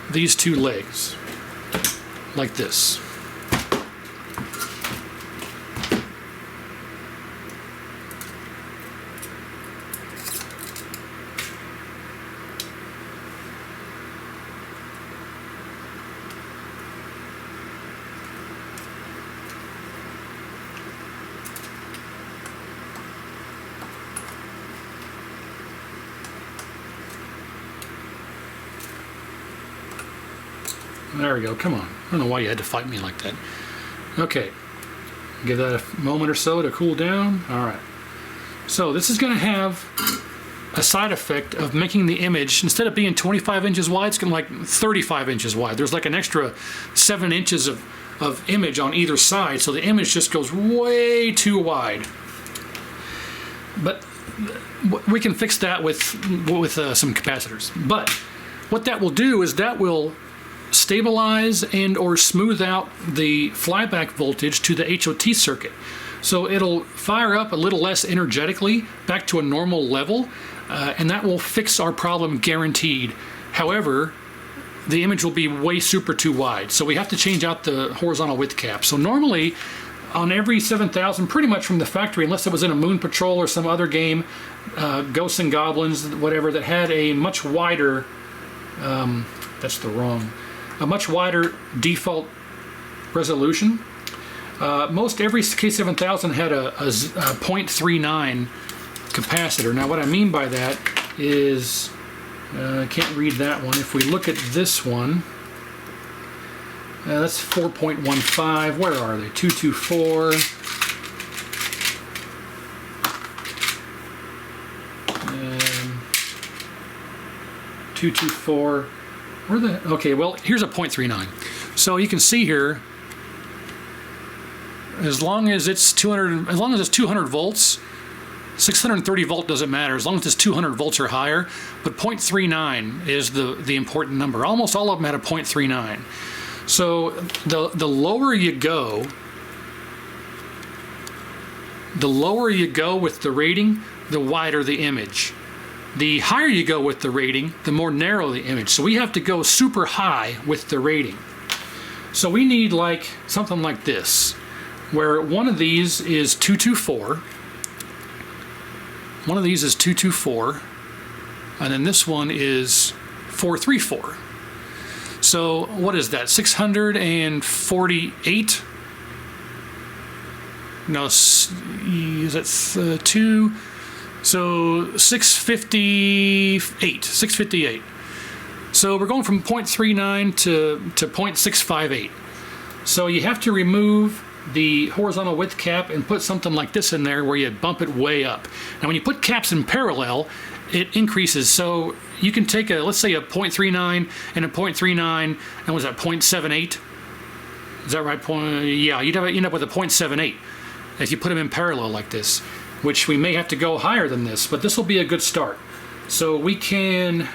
these two legs. like this. There we go, come on. I don't know why you had to fight me like that. Okay, give that a moment or so to cool down. All right. So this is gonna have a side effect of making the image, instead of being 25 inches wide, it's gonna be like 35 inches wide. There's like an extra 7 inches of image on either side, so the image just goes way too wide. But we can fix that with some capacitors. But what that will do is that will stabilize and or smooth out the flyback voltage to the HOT circuit. So it'll fire up a little less energetically back to a normal level, and that will fix our problem guaranteed. However, the image will be way super too wide, so we have to change out the horizontal width cap. So normally on every 7000, pretty much from the factory, unless it was in a Moon Patrol or some other game, Ghosts and Goblins, whatever, that had a much wider, a much wider default resolution. Most every K7000 had a 0.39 capacitor. Now what I mean by that is, I can't read that one. If we look at this one, that's 4.15. Where are they? 224. 224. Where the? Okay, well here's a 0.39. So you can see here, as long as it's 200 volts, 630 volt doesn't matter as long as it's 200 volts or higher. But 0.39 is the important number. Almost all of them had a 0.39. So the lower you go, with the rating, the wider the image. The higher you go with the rating, the more narrow the image. So we have to go super high with the rating. So we need like something like this, where one of these is 224. One of these is 224, and then this one is 434. So what is that? 648? No, is that 2? So 658. 658. So we're going from 0.39 to 0.658. So you have to remove the horizontal width cap and put something like this in there where you bump it way up. Now when you put caps in parallel, it increases. So you can take let's say a 0.39 and a 0.39, and was that 0.78? Is that right? Yeah, you'd end up with a 0.78 if you put them in parallel like this, which we may have to go higher than this, but this will be a good start. So we can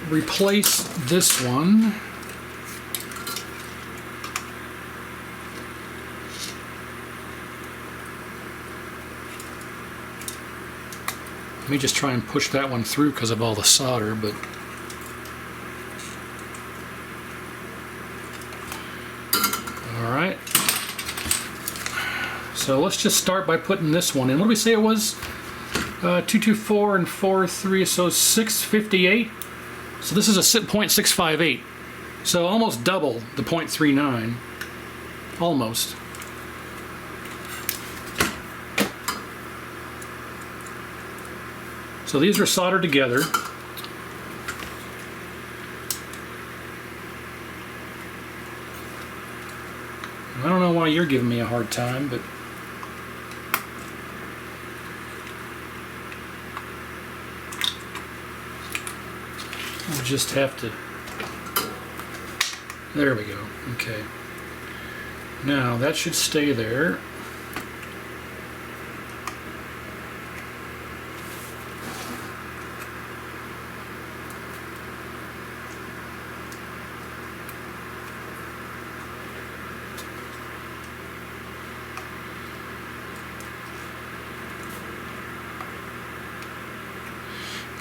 replace this one. Let me just try and push that one through because of all the solder, but all right. So let's just start by putting this one in. What did we say it was? 224 and 43, so 658. So this is a 0.658. So almost double the 0.39. Almost. So these are soldered together. I don't know why you're giving me a hard time, but we'll just have to. There we go. Okay. Now that should stay there.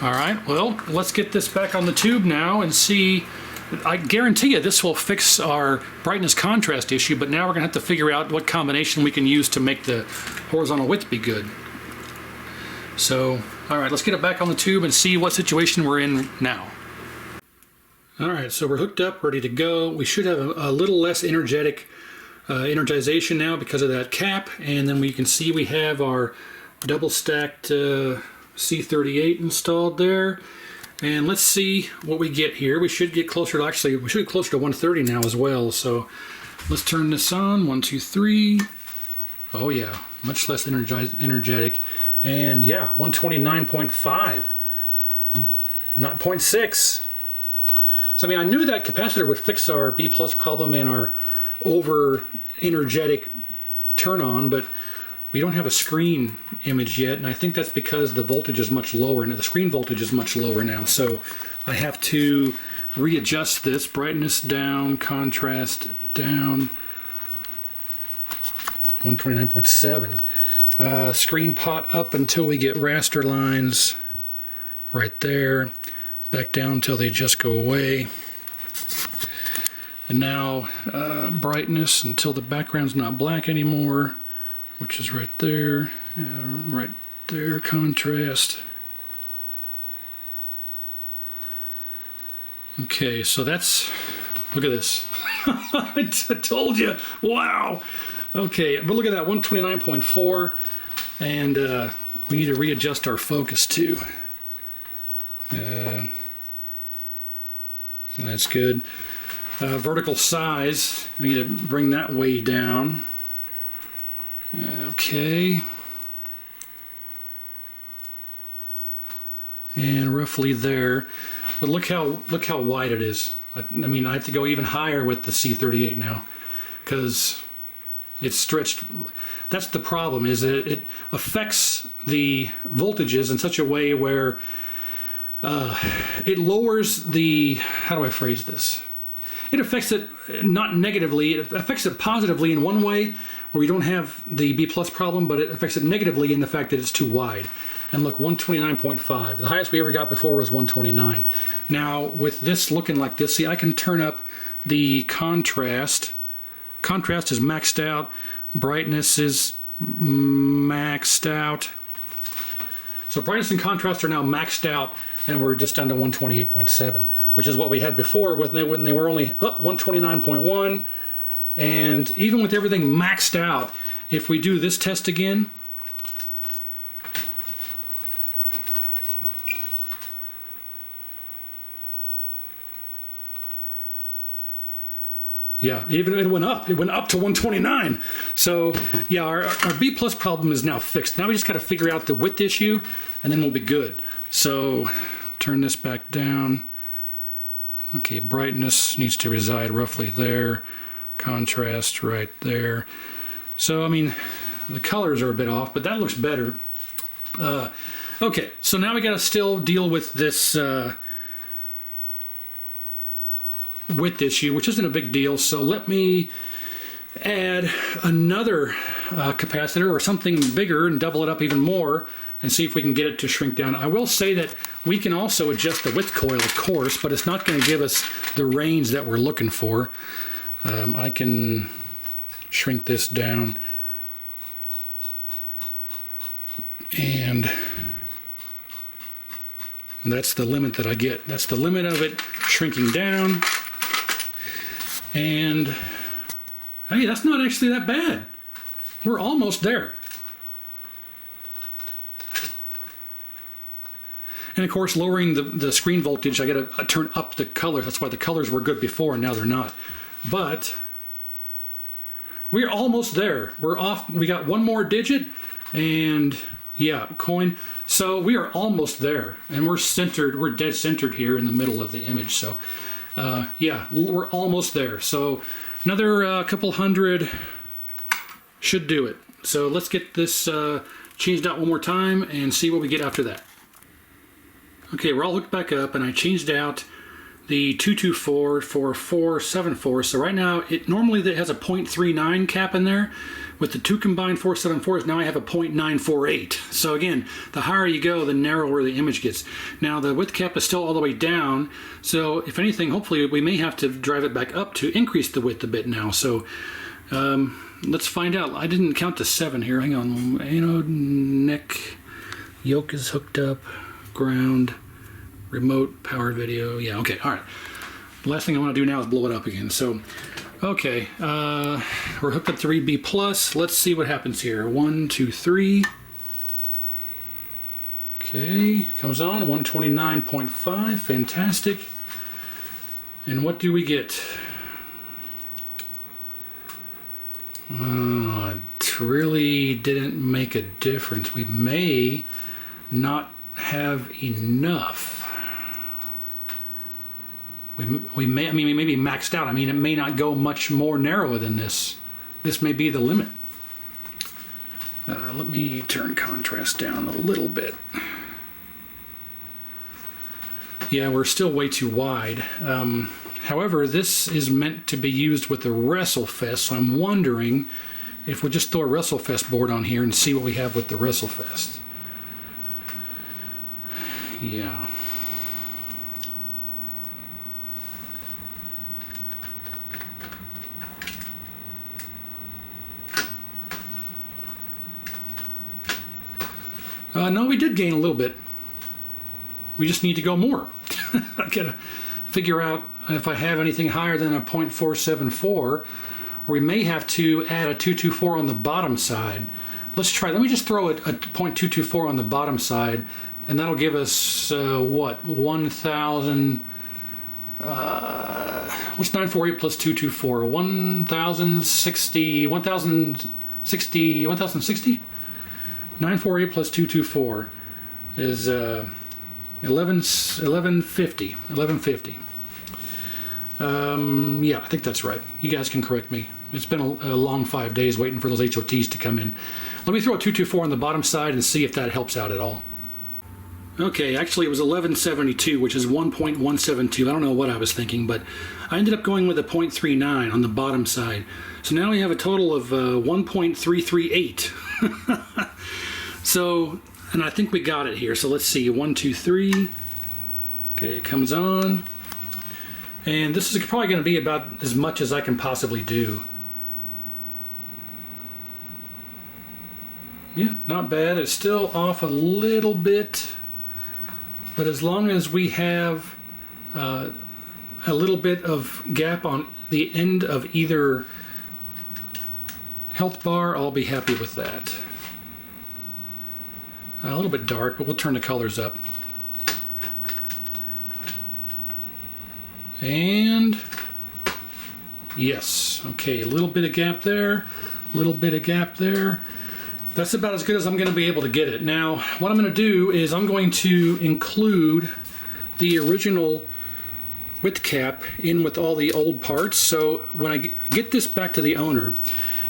All right, well, let's get this back on the tube now and see. I guarantee you this will fix our brightness contrast issue, but now we're gonna have to figure out what combination we can use to make the horizontal width be good. So, all right, let's get it back on the tube and see what situation we're in now. All right, so we're hooked up, ready to go. We should have a little less energetic energization now because of that cap, and then we can see we have our double stacked C38 installed there. And let's see what we get here. We should get closer to, actually, we should get closer to 130 now as well. So let's turn this on. 1, 2, 3. Oh yeah, much less energetic. And yeah, 129.5, not 0.6. So I mean, I knew that capacitor would fix our B plus problem and our over energetic turn on, but we don't have a screen image yet, and I think that's because the voltage is much lower, and the screen voltage is much lower now. So I have to readjust this. Brightness down, contrast down, 129.7. Screen pot up until we get raster lines right there. Back down until they just go away. And now brightness until the background's not black anymore, which is right there, right there, contrast. Okay, so that's, look at this. I told you, wow. Okay, but look at that, 129.4, and we need to readjust our focus too. That's good. Vertical size, we need to bring that way down. Okay. And roughly there. But look how wide it is. I mean, I have to go even higher with the C38 now because it's stretched. That's the problem, is that it affects the voltages in such a way where it lowers the, how do I phrase this? It affects it not negatively, it affects it positively in one way where we don't have the B plus problem, but it affects it negatively in the fact that it's too wide. And look, 129.5. The highest we ever got before was 129. Now, with this looking like this, see, I can turn up the contrast. Contrast is maxed out. Brightness is maxed out. So brightness and contrast are now maxed out, and we're just down to 128.7, which is what we had before when they were only up 129.1. And even with everything maxed out, if we do this test again, yeah, even it went up. It went up to 129. So yeah, our B plus problem is now fixed. Now we just got to figure out the width issue, and then we'll be good. So turn this back down. Okay, brightness needs to reside roughly there. Contrast right there. So I mean, the colors are a bit off, but that looks better. Okay, so now we got to still deal with this width issue, which isn't a big deal. So let me add another capacitor or something bigger and double it up even more and see if we can get it to shrink down. I will say that we can also adjust the width coil, of course, but it's not going to give us the range that we're looking for. I can shrink this down, and that's the limit that I get. That's the limit of it shrinking down. And hey, that's not actually that bad. We're almost there. And of course, lowering the screen voltage, I got to turn up the colors. That's why the colors were good before and now they're not. But we're almost there. We're off. We got one more digit, and yeah, coin. So we are almost there, and we're centered. We're dead centered here in the middle of the image. So yeah, we're almost there. So another couple hundred should do it. So let's get this changed out one more time and see what we get after that. Okay, we're all hooked back up, and I changed out the 224 for 474. So right now, it normally has a 0.39 cap in there, With the two combined 474s, now I have a 0.948. So again, the higher you go, the narrower the image gets. Now the width cap is still all the way down, so if anything, hopefully we may have to drive it back up to increase the width a bit now. So let's find out. I didn't count to 7 here. Hang on. Anode, neck, yoke is hooked up, ground, remote, power video. Yeah, okay, all right. The last thing I want to do now is blow it up again. So, okay, we're hooked up to read B+. Let's see what happens here. 1, 2, 3. Okay, comes on, 129.5, fantastic. And what do we get? It really didn't make a difference. We may not have enough. We may, I mean, we may be maxed out. I mean, it may not go much more narrower than this. This may be the limit. Let me turn contrast down a little bit. Yeah, we're still way too wide. However, this is meant to be used with the WrestleFest, so I'm wondering if we'll just throw a WrestleFest board on here and see what we have with the WrestleFest. Yeah. No, we did gain a little bit. We just need to go more. I gotta figure out if I have anything higher than a 0.474, or we may have to add a 224 on the bottom side. Let's try. Let me just throw a 0.224 on the bottom side, and that'll give us what, 1,000. What's 948 plus 224? 1,060. 1,060. 1,060. 948 plus 224 is 1150. 1150. Yeah, I think that's right. You guys can correct me. It's been a long 5 days waiting for those HOTs to come in. Let me throw a 224 on the bottom side and see if that helps out at all. Okay, actually it was 1172, which is 1.172. I don't know what I was thinking, but I ended up going with a 0.39 on the bottom side. So now we have a total of 1.338. So, and I think we got it here. So let's see, 1, 2, 3. Okay, it comes on. And this is probably going to be about as much as I can possibly do. Yeah, not bad. It's still off a little bit. But as long as we have a little bit of gap on the end of either health bar, I'll be happy with that. A little bit dark, but we'll turn the colors up. And yes, okay, a little bit of gap there, a little bit of gap there. That's about as good as I'm going to be able to get it. Now, what I'm going to do is I'm going to include the original width cap in with all the old parts. So when I get this back to the owner,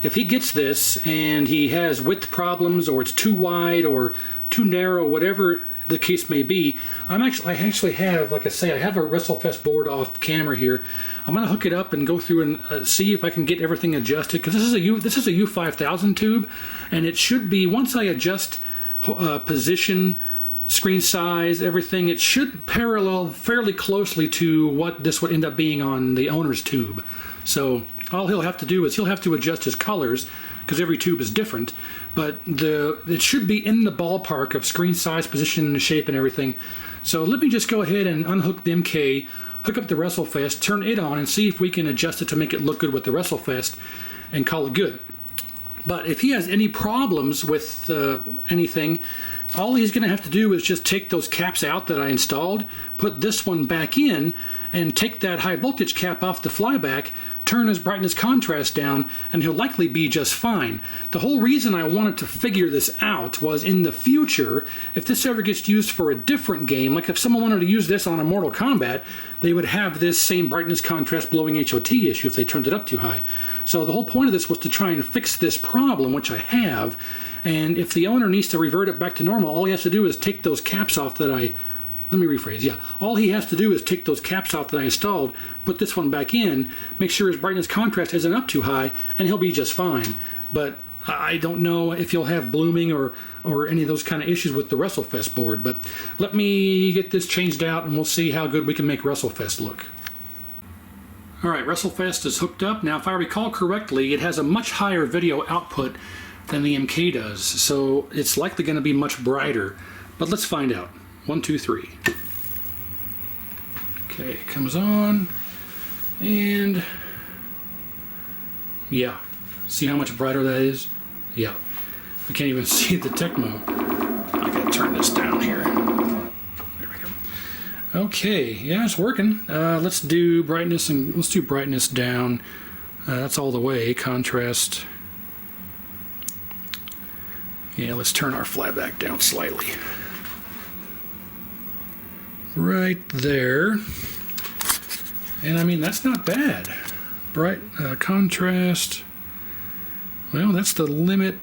if he gets this and he has width problems, or it's too wide or too narrow, whatever the case may be, I actually have, like I say, I have a WrestleFest board off camera here. I'm going to hook it up and go through and see if I can get everything adjusted, because this is a U5000 tube, and it should be, once I adjust position, screen size, everything, it should parallel fairly closely to what this would end up being on the owner's tube. So all he'll have to do is he'll have to adjust his colors, because every tube is different, but it should be in the ballpark of screen size, position, shape, and everything. So let me just go ahead and unhook the MK, hook up the WrestleFest, turn it on, and see if we can adjust it to make it look good with the WrestleFest, and call it good. But if he has any problems with anything, all he's going to have to do is just take those caps out that I installed, put this one back in, and take that high voltage cap off the flyback, turn his brightness contrast down, and he'll likely be just fine. The whole reason I wanted to figure this out was, in the future, if this ever gets used for a different game, like if someone wanted to use this on a Mortal Kombat, they would have this same brightness contrast blowing HOT issue if they turned it up too high. So the whole point of this was to try and fix this problem, which I have, and if the owner needs to revert it back to normal, all he has to do is take those caps off that let me rephrase, yeah. All he has to do is take those caps off that I installed, put this one back in, make sure his brightness contrast isn't up too high, and he'll be just fine. But I don't know if you'll have blooming or any of those kind of issues with the WrestleFest board, but let me get this changed out and we'll see how good we can make WrestleFest look. Alright, WrestleFest is hooked up. Now if I recall correctly, it has a much higher video output than the MK does, so it's likely going to be much brighter. But let's find out. 1, 2, 3. Okay, it comes on, and yeah, see how much brighter that is? Yeah, I can't even see the Tecmo. I gotta turn this down here. There we go. Okay, yeah, it's working. Let's do brightness, and let's do brightness down. That's all the way. Contrast. Yeah, let's turn our flat back down slightly. Right there. And I mean, that's not bad. Bright contrast. Well, that's the limit.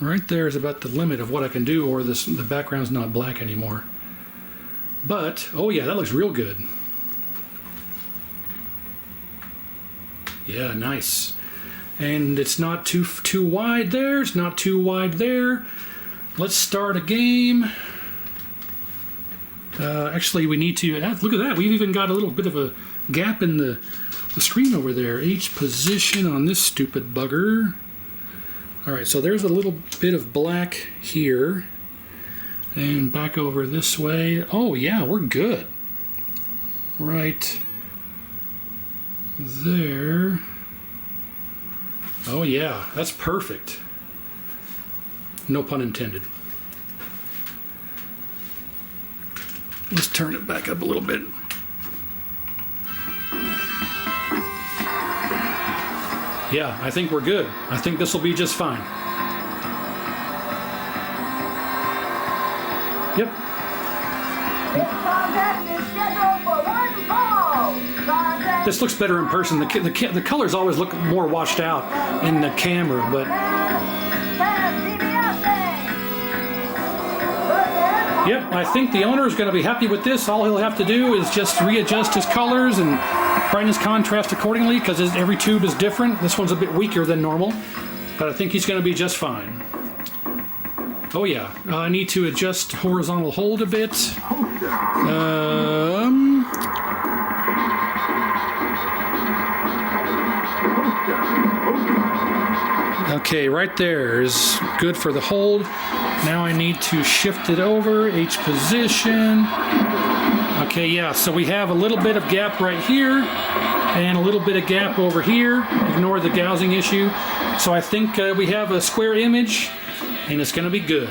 Right there is about the limit of what I can do, or the background's not black anymore. But, oh yeah, that looks real good. Yeah, nice. And it's not too wide there. It's not too wide there. Let's start a game. Actually, we need to, look at that. We've even got a little bit of a gap in the screen over there. Each position on this stupid bugger. All right, so there's a little bit of black here. And back over this way. Oh, yeah, we're good. Right there. Oh, yeah, that's perfect. No pun intended. Let's turn it back up a little bit. Yeah, I think we're good. I think this will be just fine. Yep. This looks better in person. The colors always look more washed out in the camera, but yep, I think the owner is going to be happy with this. All he'll have to do is just readjust his colors and brightness contrast accordingly, because every tube is different. This one's a bit weaker than normal, but I think he's going to be just fine. Oh yeah, I need to adjust horizontal hold a bit. Okay, right there is good for the hold. Now I need to shift it over, H position. Okay, yeah, so we have a little bit of gap right here and a little bit of gap over here. Ignore the gouging issue. So I think we have a square image and it's gonna be good.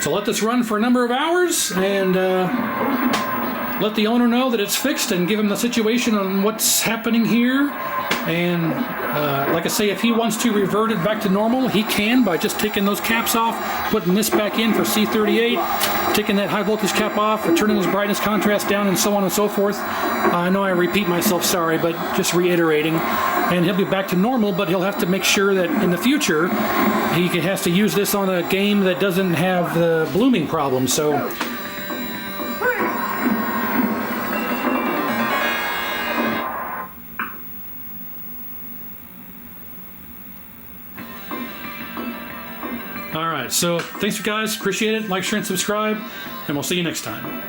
So let this run for a number of hours and let the owner know that it's fixed and give him the situation on what's happening here. And like I say, if he wants to revert it back to normal, he can by just taking those caps off, putting this back in for C38, taking that high voltage cap off, turning his brightness contrast down, and so on and so forth. I know I repeat myself, sorry, but just reiterating. And he'll be back to normal, but he'll have to make sure that in the future he has to use this on a game that doesn't have the blooming problem. So. Alright, so thanks you guys, appreciate it, like, share, and subscribe, and we'll see you next time.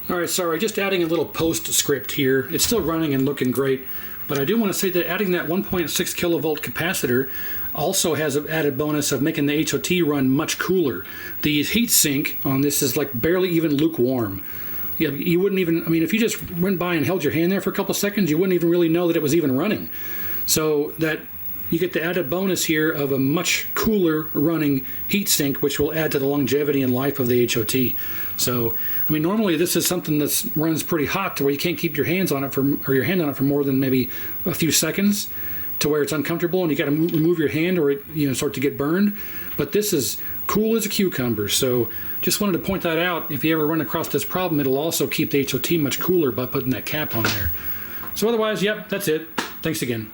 Alright, sorry, just adding a little postscript here. It's still running and looking great, but I do want to say that adding that 1.6 kilovolt capacitor also has an added bonus of making the HOT run much cooler. The heat sink on this is like barely even lukewarm. You wouldn't even, I mean, if you just went by and held your hand there for a couple seconds, you wouldn't even really know that it was even running. So that you get the added bonus here of a much cooler running heatsink, which will add to the longevity and life of the HOT. So, I mean, normally this is something that runs pretty hot to where you can't keep your hands on it or your hand on it for more than maybe a few seconds, to where it's uncomfortable and you got to remove your hand or it, start to get burned. But this is cool as a cucumber. So, just wanted to point that out. If you ever run across this problem, it'll also keep the HOT much cooler by putting that cap on there. So otherwise, yep, that's it. Thanks again.